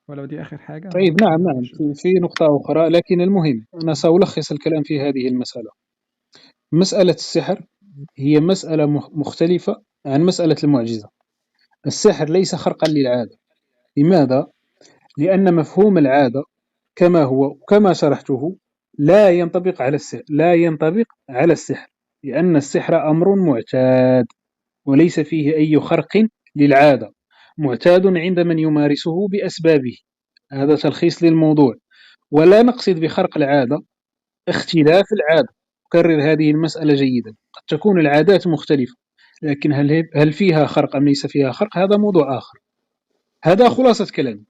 S6: ولو دي آخر حاجة
S2: طيب نعم
S6: نمشي الدور.
S2: في نقطة أخرى، لكن المهم أنا سألخص الكلام في هذه المسألة. مسألة السحر هي مسألة مختلفة عن مسألة المعجزة. السحر ليس خرقا للعادة. لماذا؟ لأن مفهوم العادة كما هو كما شرحته لا ينطبق على السحر، لأن السحر أمر معتاد وليس فيه أي خرق للعادة، معتاد عند من يمارسه بأسبابه. هذا تلخيص للموضوع. ولا نقصد بخرق العادة اختلاف العادة. أكرر هذه المسألة جيدا، قد تكون العادات مختلفة، لكن هل فيها خرق أم ليس فيها خرق هذا موضوع آخر. هذا خلاصة كلامي.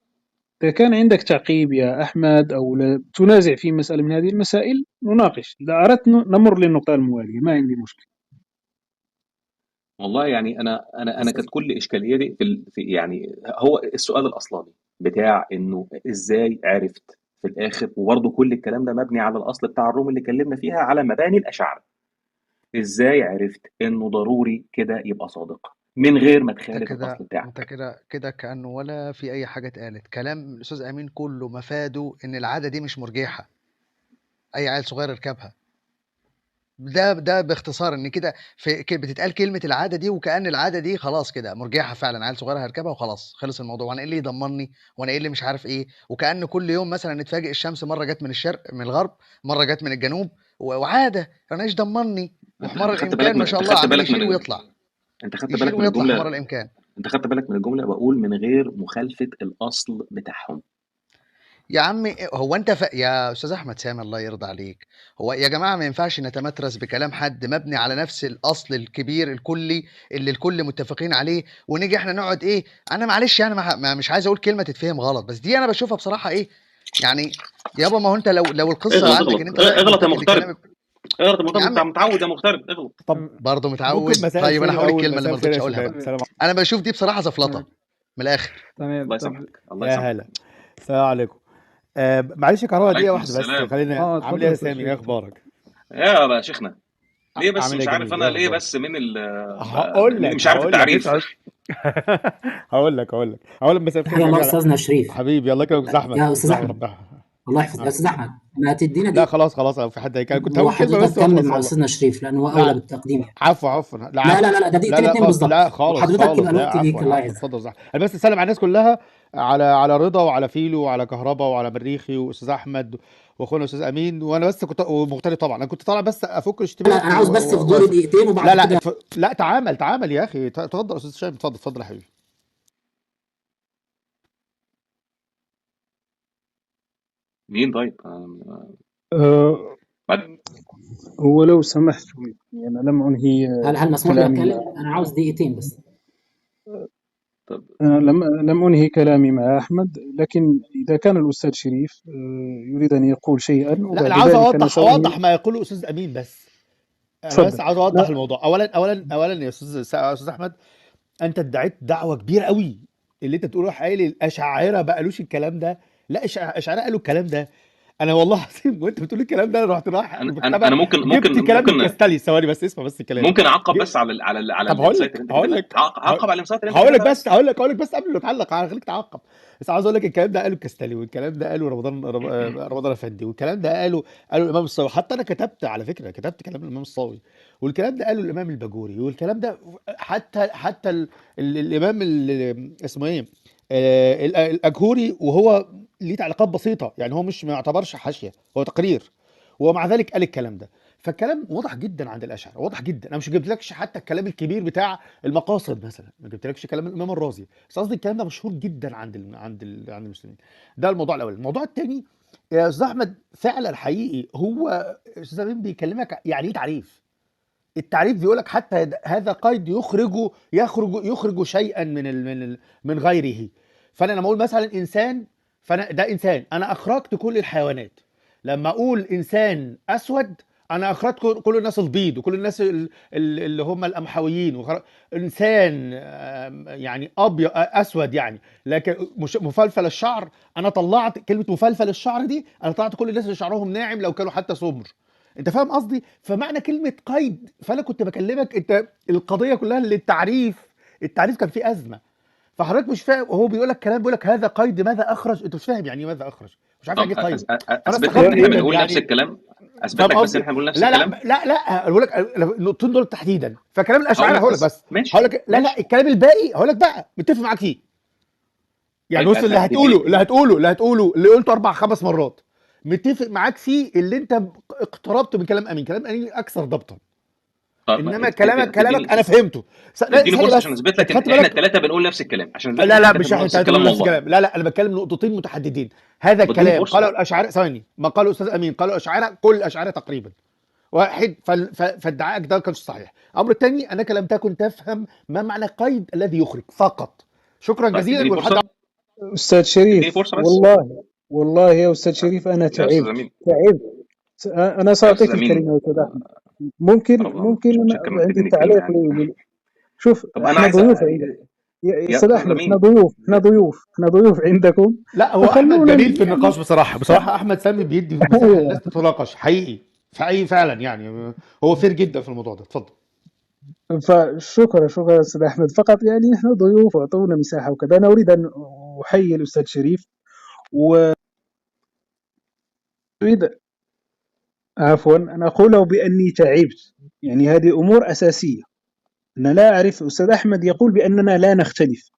S2: إذا كان عندك تعقيب يا أحمد أو تنازع في مسألة من هذه المسائل نناقش، إذا أردت نمر للنقطة الموالية ما عندي مشكلة.
S3: والله يعني انا كانت كل اشكاليتي في يعني هو السؤال الاصلاني بتاع انه ازاي عرفت في الاخر، وبرضه كل الكلام ده مبني على الاصل بتاع الروم اللي اتكلمنا فيها على مباني الاشاعره. ازاي عرفت انه ضروري كده يبقى صادق من غير ما
S4: انت
S3: تخالف
S4: كده
S3: الاصل
S4: انت
S3: بتاعك؟
S4: كده كأنه ولا في اي حاجة اتقالت. كلام الاستاذ امين كله مفاده ان العادة دي مش مرجحة، اي عيل صغير يركبها. ده باختصار ان كده بتتقال كلمة العادة دي وكأن العادة دي خلاص كده مرجحة فعلا، عيل صغير هيركبها وخلاص خلص الموضوع. وانا ايه اللي يضمني وانا ايه اللي مش عارف ايه؟ وكأن كل يوم مثلا نتفاجئ الشمس مرة جت من الشرق من الغرب، مرة جت من الجنوب، وعادة انا ايش ضمني؟ وحمار
S3: انت خدت بالك
S4: الامكان
S3: من
S4: ما شاء الله عمال يشيل
S3: من
S4: ويطلع،
S3: انت خدت
S4: يشيل
S3: بالك من
S4: ويطلع حمار
S3: الجمله
S4: الامكان.
S3: انت خدت بالك من الجمله بقول من غير مخالفه الاصل بتاعهم.
S4: يا عمي هو انت يا استاذ احمد سامي الله يرضى عليك، هو يا جماعه ما ينفعش نتمترس بكلام حد مبني على نفس الاصل الكبير الكلي اللي الكل متفقين عليه، ونيجي احنا نقعد ايه؟ انا معلش يعني مش عايز اقول كلمه تتفهم غلط، بس دي انا بشوفها بصراحه ايه يعني. يابا ما هو انت لو القصه
S3: اغلط
S4: عندك ان
S3: اغلط
S4: انت رايك
S3: اغلط يا
S4: منتقد
S3: مغترب،
S4: لكلامك.
S3: اغلط يا
S4: يا
S3: مغترب، انت
S4: عم
S3: متعود يا مغترب اغلط.
S7: طب
S4: برضه
S7: ممكن
S4: متعود.
S7: مساء
S4: طيب انا
S7: الخير
S4: هقول
S7: الاول،
S4: الكلمه اللي
S7: مساء
S4: ما
S7: الخير يا
S4: رضيتش اقولها
S7: شباب،
S4: بقى.
S7: سلام
S4: انا بشوف دي بصراحه زفلطه من الاخر.
S6: تمام.
S3: الله
S6: طب
S3: يسامحك، الله
S7: يا
S3: يسامحك.
S7: هلا، السلام عليكم. معلش يا كهرباء دقيقه
S3: وعليكم
S7: واحده بس،
S3: السلام.
S7: خلينا عامل
S6: اتفضل
S7: ايه
S6: يا
S7: يا
S6: استاذ
S7: سامي، ايه
S6: شريف اتفضل.
S7: اخبارك؟
S3: يا بقى شيخنا ليه بس
S7: عامل ايه
S3: مش
S7: يا
S3: عارف
S7: جميل،
S3: انا
S7: ايه
S3: ليه
S7: اخبارك؟
S3: بس من
S7: هقول
S3: ليه
S7: لك
S3: مش عارف
S7: هقول لك
S3: التعريف؟
S7: اسعد. هقول لك مساء الخير
S8: حيا الله
S7: جميعا.
S8: استاذنا شريف.
S7: حبيبي الله يكرمك، استاذ احمد،
S8: يا استاذ
S7: استاذ احمد
S8: احمد
S7: ربنا.
S8: الله يحفظك. يا استاذ احمد ما تدينا
S7: لا
S8: دقيقه
S7: خلاص في حد هيك، كنت هقول كلمه
S8: وحضرتك
S7: بس
S8: كمل
S7: واخلص
S8: مع
S7: والله.
S8: استاذنا شريف لانه هو اولى
S7: لا
S8: بالتقديم.
S7: عفوا لا
S8: لا لا
S7: عفوا.
S8: لا لا ده
S7: لا
S8: دقيقتين
S7: لا
S8: اتنين
S7: خالص،
S8: بالظبط
S7: لا خالص
S8: وحضرتك
S7: خالص،
S8: يبقى
S7: لا
S8: الوقت ليك الله
S7: عفوا
S8: يعزك.
S7: اتفضل صح. انا بس اسلم على الناس كلها، على رضا وعلى فيلو وعلى كهربا وعلى مريخي واستاذ احمد واخونا استاذ امين، وانا بس كنت ومغترب طبعا، انا كنت طالع بس افك الاشتباك
S8: انا عاوز بس في دوري دقيقتين وبعد
S7: لا
S8: كده.
S7: لا تعامل يا اخي، تفضل استاذ شايف، اتفضل يا حبيبي.
S3: مين طيب؟
S2: أه
S3: بعد-
S2: ولو سمحت يعني لم أنهي
S8: هل مسموح لي
S2: كلامي
S8: اتكلم؟ انا عاوز دقيقتين بس.
S3: طب
S2: أنا لم أنهي كلامي مع أحمد، لكن إذا كان الأستاذ شريف يريد أن يقول شيئا
S7: لا انا
S2: وبعد
S7: عاوز
S2: ذلك أنا سأنهي.
S7: اوضح ما يقوله استاذ امين بس. انا بس
S2: تفضل.
S7: عاوز اوضح
S2: لا
S7: الموضوع. اولا يا استاذ احمد، انت ادعيت دعوه كبيره قوي. اللي انت بتقوله قايل الاشاعره ما قالوش الكلام ده. لا اشاعره قالوا الكلام ده. انا والله العظيم وانت بتقول الكلام ده انا رحت رايح
S3: انا
S7: المكتبه
S3: ممكن
S7: جبت
S3: ممكن
S7: كلام
S3: ممكن
S7: الكاستالي. ثواني بس اسمع بس الكلام.
S3: ممكن اعقب بس على
S7: طب هقول
S3: الانسايت
S7: لك
S3: اللي انت كاتبها. عقب على الانسايت اللي انت
S7: هقول لك
S3: كاتبها
S7: بس
S3: بس.
S7: هقول لك بس قبل ما تعلق خليك تعقب. بس عاوز اقول لك الكلام ده قاله الكاستالي، والكلام ده قاله رمضان افندي، والكلام ده قاله الامام الصاوي. حتى انا كتبت على فكره، كتبت كلام الامام الصاوي، والكلام ده قاله الامام الباجوري، والكلام ده حتى الامام اسمه ايه، الاجهوري، وهو ليه تعليقات بسيطه يعني، هو مش ما يعتبرش حاشيه، هو تقرير، ومع ذلك قال الكلام ده. فالكلام واضح جدا عند الاشاعره، واضح جدا. انا مش جبتلكش حتى الكلام الكبير بتاع المقاصد مثلا، ما جبتلكش كلام الامام الرازي، بس قصدي الكلام ده مشهور جدا عند المسلمين. ده الموضوع الاول. الموضوع الثاني يا استاذ احمد، فعلا حقيقي هو استاذ امين بيكلمك يعني ايه تعريف. التعريف بيقول لك حتى هذا قيد يخرج شيئا من غيره. فانا لما اقول مثلا انسان، فانا ده انسان، انا اخرجت كل الحيوانات. لما اقول انسان اسود انا اخرجت كل الناس البيض وكل الناس اللي هم الامحويين انسان يعني ابيض اسود يعني، لكن مش مفلفل الشعر. انا طلعت كلمه مفلفل الشعر دي، انا طلعت كل الناس اللي شعرهم ناعم لو كانوا حتى سمر. انت فاهم قصدي؟ فمعنى كلمه قيد، فانا كنت بكلمك انت القضيه كلها اللي التعريف كان فيه ازمه، فحضرتك مش فاهم. وهو بيقول لك كلام، بيقول لك هذا قيد ماذا اخرج، انت مش فاهم يعني ايه ماذا اخرج، مش عارف يعني
S3: طب
S7: ايه قيد. فانا
S3: اثبت لك
S7: استغربت
S3: ان احنا
S7: جدا
S3: بنقول نفس
S7: يعني.
S3: الكلام، اثبت
S7: فاهم
S3: لك بس ان
S7: قصدي؟
S3: احنا بنقول نفس
S7: لا لا
S3: الكلام.
S7: لا لا بقول لك النقطتين دول تحديدا، فكلام
S3: هقول
S7: الاشاعره
S3: لك
S7: هقول لك
S3: بس
S7: بس
S3: ماشي
S7: هقول لك لا لا
S3: ماشي.
S7: الكلام الباقي هقول لك بقى متفق معاك فيه. يعني
S3: طيب
S7: بص اللي هتقوله اللي قلته 4-5 مرات متفق معاك فيه، اللي انت اقتربت من كلام امين. كلام امين اكثر ضبطا،
S3: طب
S7: انما كلامك انا
S3: اديني
S7: فهمته.
S3: اديني
S7: ثانيه
S3: فرصه عشان
S7: بس،
S3: اثبت
S7: انت
S3: لك ان
S7: خدت
S3: احنا
S7: بالك؟
S3: الثلاثه بنقول نفس الكلام، عشان اثبت لك
S7: لا
S3: ان
S7: لا
S3: احنا
S7: مش
S3: الثلاثه بنقول
S7: احنا
S3: نفس
S7: التلاته
S3: الكلام
S7: بنقول نفس
S3: والله.
S7: الكلام، لا لا انا بتكلم نقطتين متحددين. هذا
S3: طب اديني
S7: الكلام
S3: فرصه.
S7: قاله الاشاعره، ثواني، ما قاله استاذ امين قاله الاشاعره، كل الاشاعره تقريبا واحد، فادعائك ده كانش صحيح. الامر الثاني انك لم تكن تفهم ما معنى قيد الذي يخرج فقط. شكرا
S3: طيب
S7: جزيلا. ولحد
S2: أستاذ
S3: اديني
S2: شريف،
S3: فرصه بس
S2: والله يا أستاذ شريف أنا
S3: يا استاذ
S2: تعبت
S3: امين.
S2: أنا
S3: يا استاذ
S2: سأعطيك
S3: امين
S2: الكلمة يا أستاذ أحمد. ممكن
S3: مش متشكر انك
S2: عندي
S3: تديني الكلمه
S2: تعليق
S3: يعني.
S2: شوف
S3: طب انا
S2: احنا
S3: عايز
S2: ضيوف يا
S3: يا
S2: أستاذ
S3: استاذ
S2: أحمد، احنا
S3: امين.
S2: ضيوف عندكم،
S7: لا هو احمد
S2: فخلونا
S7: جميل في النقاش
S2: يعني.
S7: بصراحه احمد سامي بيدي مساحه للناس تتناقش حقيقي فعلا يعني، هو فير جدا في الموضوع ده. اتفضل.
S2: فشكرا يا أستاذ أحمد، فقط يعني نحن ضيوف واعطونا مساحة وكذا. أنا أريد أن أحيي الأستاذ شريف، وأريد أن أقول له بأني تعبت. يعني هذه أمور أساسية. أنا لا أعرف، أستاذ أحمد يقول بأننا لا نختلف،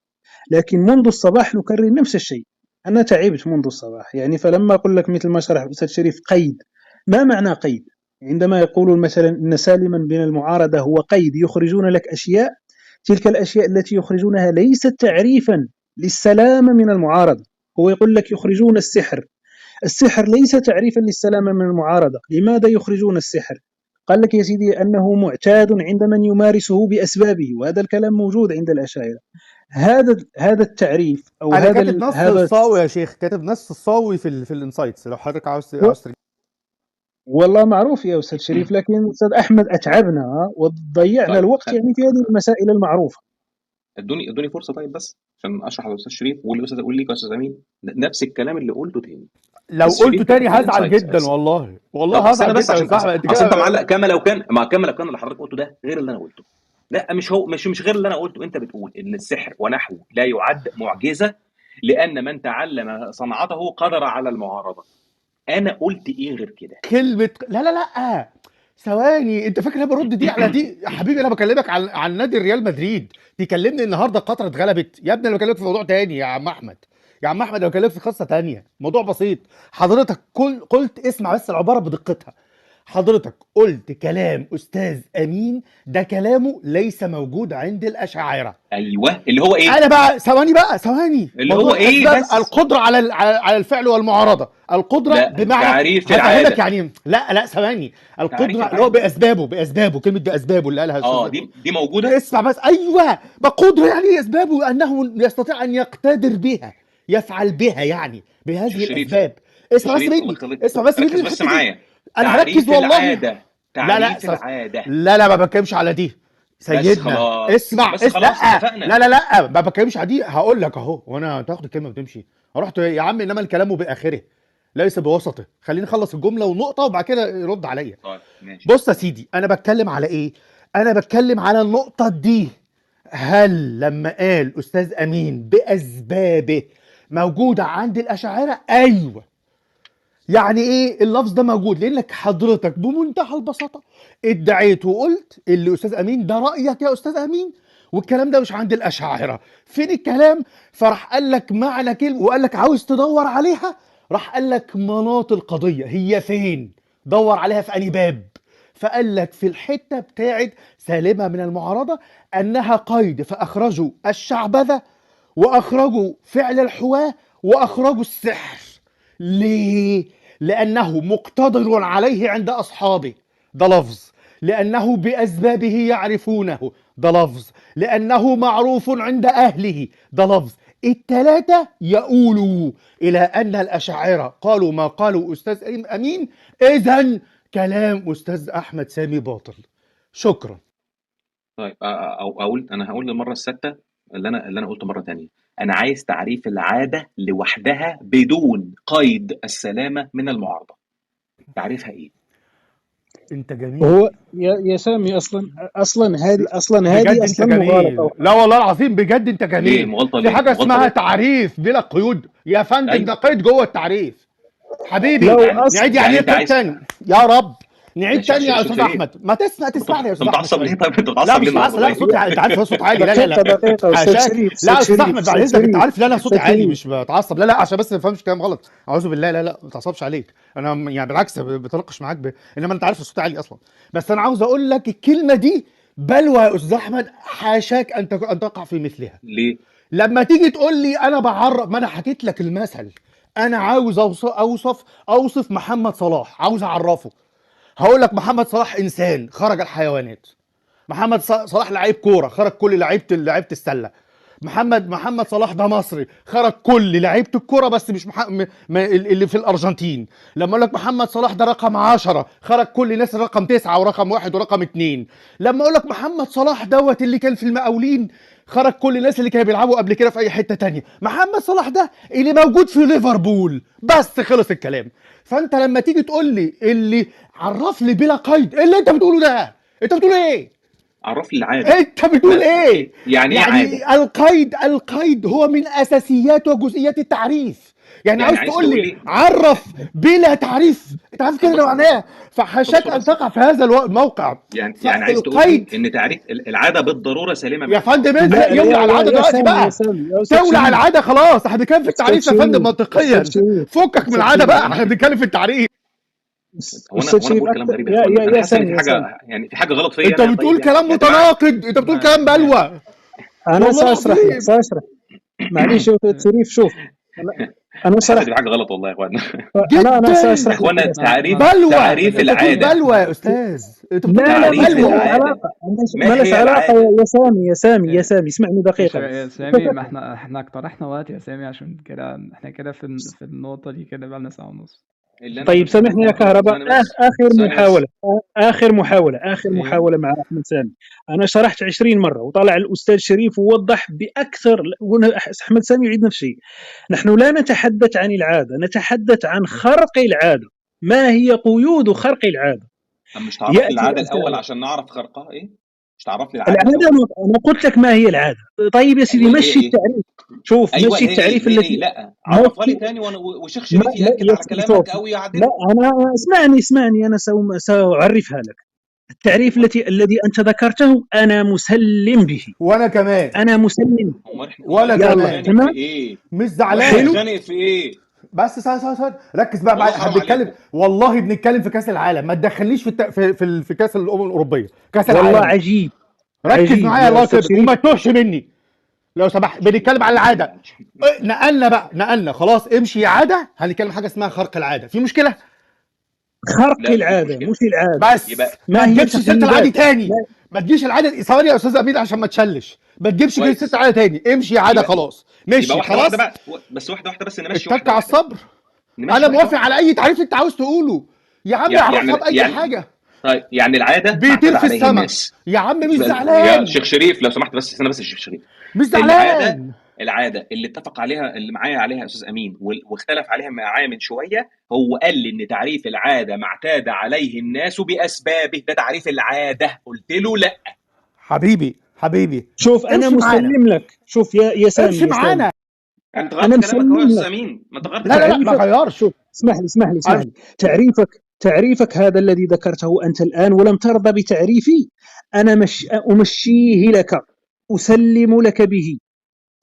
S2: لكن منذ الصباح نكرر نفس الشيء. أنا تعبت منذ الصباح يعني. فلما أقول لك مثل ما شرح الأستاذ شريف قيد، ما معنى قيد؟ عندما يقولون مثلا أن سالما من المعارضة هو قيد، يخرجون لك أشياء، تلك الأشياء التي يخرجونها ليست تعريفا للسلامة من المعارضة. هو يقول لك يخرجون السحر ليس تعريفا للسلامة من المعارضة. لماذا يخرجون السحر؟ قال لك يا سيدي أنه معتاد عند من يمارسه بأسبابه، وهذا الكلام موجود عند الأشاعرة. هذا التعريف أو
S7: انا
S2: هذا
S7: كاتب نص الصاوي يا شيخ، كاتب نص الصاوي في الانسايتس لو حضرتك عاوز
S2: والله معروف يا أستاذ شريف، لكن أستاذ أحمد أتعبنا وضيعنا
S3: طيب
S2: الوقت يعني في هذه المسائل المعروفة.
S3: ادوني فرصه طيب، بس عشان اشرح للاستاذ شريف واقول ليك يا استاذ امين نفس الكلام اللي قلته تاني.
S7: لو
S3: بس
S7: قلته
S3: شريف
S7: تاني
S3: كاتب في
S7: هزعل
S3: الانسايتس
S7: جدا والله
S3: طب استنى
S7: هزعل
S3: بس
S7: جدا يا
S3: عشان
S7: استاذ احمد. انت
S3: اصل انت
S7: كده
S3: معلق كما لو كان اللي حضرتك قلته ده غير اللي انا قلته. لا مش غير اللي انا قلته. انت بتقول ان السحر ونحوه لا يعد معجزه لان من تعلم صنعته قدر على المعارضه. انا قلت ايه غير كده؟
S7: كلمه لا ثواني، انت فاكر انا برد دي على دي يا حبيبي؟ انا بكلمك عن نادي ريال مدريد. تكلمني النهارده قطر اتغلبت يا ابني، انا بكلمك في موضوع تاني يا عم احمد. انا بكلمك في قصه تانيه، موضوع بسيط. حضرتك قلت اسمع بس العباره بدقتها. حضرتك قلت كلام استاذ امين ده كلامه ليس موجود عند الاشاعره.
S3: ايوه اللي هو ايه؟
S7: انا بقى ثواني
S3: اللي
S7: موضوع
S3: هو ايه
S7: الاسباب،
S3: بس؟
S7: القدره على الفعل والمعارضه. القدره
S3: لا
S7: بمعنى
S3: تعريف
S7: هفهمك
S3: العاده.
S7: يعني لا ثواني.
S3: تعريف
S7: القدره اللي هو
S3: العاده
S7: باسبابه كلمه باسبابه اللي قالها استاذ.
S3: دي موجوده.
S7: اسمع بس، ايوه بقدره يعني اسبابه انه يستطيع ان يقتدر بها، يفعل بها يعني بهذه
S3: شريف
S7: الاسباب. اسمع بس
S3: شريف الله
S7: مني،
S3: يخليك
S7: اسمع بس مني
S3: ركز بس
S7: الحته دي.
S3: معايا.
S7: انا هركز والله.
S3: تعريف العاده.
S7: لا ما بتكلمش على دي
S3: بس
S7: سيدنا.
S3: خلاص
S7: اسمع
S3: بس خلاص اتفقنا.
S7: لا ما بتكلمش على دي. هقول لك اهو، وانا تاخد الكلمه وتمشي. رحت يا عم انما الكلام باخره ليس بوسطه. خليني اخلص الجمله ونقطه وبعد كده يرد عليا.
S3: طيب ماشي.
S7: بص يا سيدي، انا بتكلم على ايه؟ انا بتكلم على النقطه دي. هل لما قال استاذ امين باسبابه موجوده عند الاشاعره؟ ايوه. يعني ايه اللفظ ده موجود؟ لانك حضرتك بمنتهى البساطه ادعيت وقلت اللي استاذ امين ده رايك يا استاذ امين، والكلام ده مش عند الاشاعره. فين الكلام؟ فراح قال لك معنى كلمه، وقال لك عاوز تدور عليها، راح قال لك مناط القضيه هي فين، دور عليها في انهي باب. فقال لك في الحته بتاعت سالمه من المعارضه انها قيد، فاخرجوا الشعبذه واخرجوا فعل الحواه واخرجوا السحر. ليه؟ لأنه مقتدر عليه عند أصحابه، ده لفظ. لأنه بأسبابه يعرفونه، ده لفظ. لأنه معروف عند أهله، ده لفظ. الثلاثة يؤولوا إلى أن الأشاعرة قالوا ما قالوا أستاذ أمين، إذن كلام استاذ احمد سامي باطل. شكرا.
S3: طيب او انا هقول للمره السادسه اللي انا قلته مره تانية. انا عايز تعريف العاده لوحدها بدون قيد السلامه من المعارضه. تعريفها ايه؟
S7: انت جميل
S2: هو يا سامي اصلا هذه
S7: بجد، انت
S2: اصلا
S7: جميل.
S2: مغالطه.
S7: لا والله العظيم بجد انت
S3: ليه
S7: جميل.
S3: مغالطه؟
S7: في
S3: ليه
S7: حاجه
S3: مغالطه؟
S7: اسمها
S3: ليه؟
S7: تعريف بلا قيود يا فندم،
S3: أيوة.
S7: ده قيد جوه التعريف حبيبي.
S2: لو
S3: يعني
S7: نعيد
S3: يعني
S7: ايه
S3: انت
S7: قيد
S3: عايز
S7: تاني يا رب؟ نعيد
S3: يا
S7: تاني يا
S3: شيخ
S7: استاذ
S3: شريف،
S7: احمد. ما تسمعني يا
S3: انت
S7: استاذ احمد
S3: متعصب ليه؟
S7: شويه.
S3: طيب انت
S7: لا
S3: متعصب
S7: مش
S3: ليه
S7: متعصب، لا
S3: النهارده؟
S7: صوتي انت عارف صوت عالي. لا لا لا
S2: دقيقه استاذ
S7: حاشاك.
S2: شريف،
S7: لا يا
S2: استاذ
S7: استاذ
S2: شريف،
S7: احمد بعد
S2: استاذ
S7: اذنك، انت
S2: شريف،
S7: عارف ان انا صوتي
S2: استاذ
S7: عالي
S2: شريف.
S7: مش بتعصب. لا لا عشان بس ما تفهمش كلام غلط. اعوذ بالله، لا لا ما تعصبش عليك. انا يعني بالعكس بتناقش معاك انما انت عارف الصوت عالي اصلا. بس انا عاوز اقول لك الكلمه دي بلوى يا استاذ احمد، حاشاك ان تقع في مثلها.
S3: ليه؟
S7: لما تيجي تقول لي انا بعرف، ما انا حكيت لك المثل. انا عاوز اوصف محمد صلاح، عاوز اعرفه. هقول لك محمد صلاح انسان خرج الحيوانات. محمد صلاح لعيب كوره خرج كل لعيبه السله. محمد صلاح ده مصري خرج كل لعيبه الكوره، بس مش اللي في الارجنتين. لما اقول لك محمد صلاح ده رقم 10 خرج كل الناس رقم 9 ورقم 1 ورقم 2. لما اقول لك محمد صلاح دوت اللي كان في المقاولين خرج كل الناس اللي كانوا بيلعبوا قبل كده في اي حته تانية. محمد صلاح ده اللي موجود في ليفربول، بس خلص الكلام. فانت لما تيجي تقول لي اللي عرف لي بلا قيد، ايه اللي انت بتقوله ده؟ انت بتقول ايه؟
S3: عرف لي العاده.
S7: انت بتقول ايه؟
S3: يعني ايه عاده؟
S7: القيد هو من اساسيات وجزئيات التعريف. يعني عاوز
S3: عايز
S7: تقول
S3: تقول
S7: لي
S3: لي
S7: عرف بلا تعريف، انت عارف كده
S3: بص
S7: ده معناه؟ فحاشاك
S3: بص
S7: ان تقع في هذا الموقع.
S3: يعني عايز تقول لي
S7: فالقيد
S3: ان تعريف العاده بالضروره سليمه من
S7: يا فندم
S3: المعارضه.
S7: انت
S2: لا
S7: يولع العاده
S2: يا
S7: دلوقتي
S2: سامي،
S7: بقى.
S2: يا سامي، يا استاذ
S7: تولع
S2: شريف،
S7: العاده خلاص، احنا بنتكلم في
S2: استاذ
S7: التعريف يا فندم
S2: شريف،
S7: منطقيا.
S2: استاذ شريف،
S7: فكك من
S2: استاذ
S7: العاده
S2: شريف،
S7: بقى، احنا بنتكلم في التعريف.
S3: هو
S2: استاذ
S3: انا
S2: شريف
S3: بقول كلام غريب يا اخوانا. انا
S2: يا
S3: حاسس ان
S2: سامي،
S3: في
S2: يا سامي،
S3: حاجه، يعني في حاجه غلط فيا
S7: انت
S3: انا.
S7: بتقول
S3: طيب
S7: كلام
S3: يا جماعه
S7: متناقض، انت بتقول كلام بلوى
S2: انا
S7: والله
S2: ساشرح لك،
S7: العظيم.
S2: ساشرح. معليش يا استاذ شريف، شوف انا
S3: حاسس ان
S2: شرحت.
S3: في حاجه غلط والله يا اخوانا.
S2: انا
S7: جدا
S2: ساشرح
S3: يا
S2: لك
S3: اخوانا
S2: يا سامي.
S7: بلوى.
S3: تعريف
S7: انت بتقول
S3: العاده.
S7: بلوى يا استاذ، انت بتقول
S2: لا
S7: كلام
S3: تعريف
S2: بلوى،
S7: بلوى.
S2: مالش
S3: العاده.
S2: علاقه،
S3: ما
S2: مالش
S3: هي
S2: علاقه
S3: العاده؟
S2: يا سامي، يا سامي، اسمعني دقيقه
S6: يا
S2: بس.
S6: سامي، ما احنا اقترحنا وقت يا سامي، عشان كده احنا كده في النقطة دي كده بقالنا ساعة ونص.
S3: اللي انا
S2: طيب سامحني يا كهرباء،
S3: ثانيه بس
S2: اخر
S3: ثانيه بس.
S2: محاوله، اخر
S6: ايه
S2: محاوله مع احمد سامي. انا شرحت 20 مره وطلع الاستاذ شريف ووضح باكثر، احمد سامي يعيد نفس الشيء. نحن لا نتحدث عن العاده، نتحدث عن خرق العاده. ما هي قيود خرق العاده؟
S3: طب مش تعرف لي
S2: ياتي
S3: العاده الاول عشان نعرف خرقها ايه؟ مش تعرف لي العاده
S2: العاده،
S3: الاول؟
S2: انا قلت لك ما هي العاده. طيب يا سيدي،
S3: ايوه اللي هي
S2: مشي
S3: ايه؟
S2: التعريف. شوف،
S3: ايوه
S2: مشي
S3: اللي هي ايه؟
S2: التعريف
S3: اللي هي ايه؟
S2: التي
S3: لا عرفها لي
S2: مشي.
S3: تاني، وشيخ
S2: ما
S3: شريف
S2: لا
S3: ياكد على
S2: شوف،
S3: كلامك او
S2: لا
S3: يعدله.
S2: انا اسمعني، انا ساعرفها لك. التعريف الذي أنت ذكرته أنا مسلم به،
S7: وانا كمان،
S2: أنا مسلم.
S7: وانا
S2: يلا
S7: كمان
S3: بنتخانق
S2: تمام،
S3: في ايه؟
S7: مش
S3: امال
S7: زعلان.
S3: بنتخانق في ايه؟
S7: بس ثواني ركز بقى
S3: والله
S7: معايا. احنا
S3: حرام
S7: بنتكلم
S3: عليكم.
S7: والله بنتكلم في كاس العالم، ما تدخلنيش في كاس الامم الاوروبيه، كاس
S2: والله
S7: العالم.
S2: عجيب،
S7: ركز
S2: عجيب
S7: معايا
S2: يا
S7: الله
S2: أستاذ
S7: يكرمك
S2: شريف.
S7: وما تتوهش مني لو سمحت. بنتكلم على العاده. نقلنا خلاص، امشي يا عاده. هنتكلم حاجه اسمها خرق العاده، في مشكله؟
S2: خرق
S3: لا مفيش
S2: العادة
S3: مشكله.
S2: مش العادة.
S7: بس
S3: يبقى
S7: ما
S2: ما هي
S7: تجيبش سيره العادي
S2: تقييدات؟
S7: تاني. ما تجيش العاده. ثواني يا استاذ امين عشان ما تشلش. ما تجيبش سيره
S3: كويس.
S7: العاده تاني. امشي يا عاده
S3: يبقى
S7: خلاص.
S3: يبقى
S7: مشي
S3: واحده
S7: خلاص.
S3: واحده بقى، بس واحده واحده بس نمشي
S7: اتك
S3: واحده
S7: على
S3: واحده.
S7: الصبر.
S3: نمشي
S7: انا
S3: واحده
S7: موافق
S3: واحده.
S7: على اي تعريف انت عاوز تقوله يا عم، اعرفها باي حاجه.
S3: طيب يعني العاده
S7: بيطير
S3: معتاد
S7: في
S3: عليه
S7: السماء
S3: الناس.
S7: يا عم، مش
S3: يا
S7: زعلان.
S3: شيخ شريف لو سمحت بس استنى بس يا شيخ شريف.
S7: مش زعلان.
S3: العاده اللي اتفق عليها، اللي معايا عليها استاذ امين واختلف عليها معايا من شويه، هو قال لي ان تعريف العاده ما اعتاد عليه الناس باسبابه. ده تعريف العاده. قلت له لا.
S7: حبيبي
S2: شوف أنا
S7: امشي معانا.
S2: مسلم لك. شوف يا سامي،
S7: امشي معانا.
S3: انت
S2: أنا
S3: غيرت كلامك اهو يا
S2: مسلم
S3: استاذ
S2: لك.
S3: امين. ما انت غيرت
S7: لا
S3: كلامك.
S7: ما غيرش.
S2: شوف، اسمح لي. تعريفك هذا الذي ذكرته أنت الآن ولم ترضى بتعريفي، أنا أمشيه لك، أسلم لك به.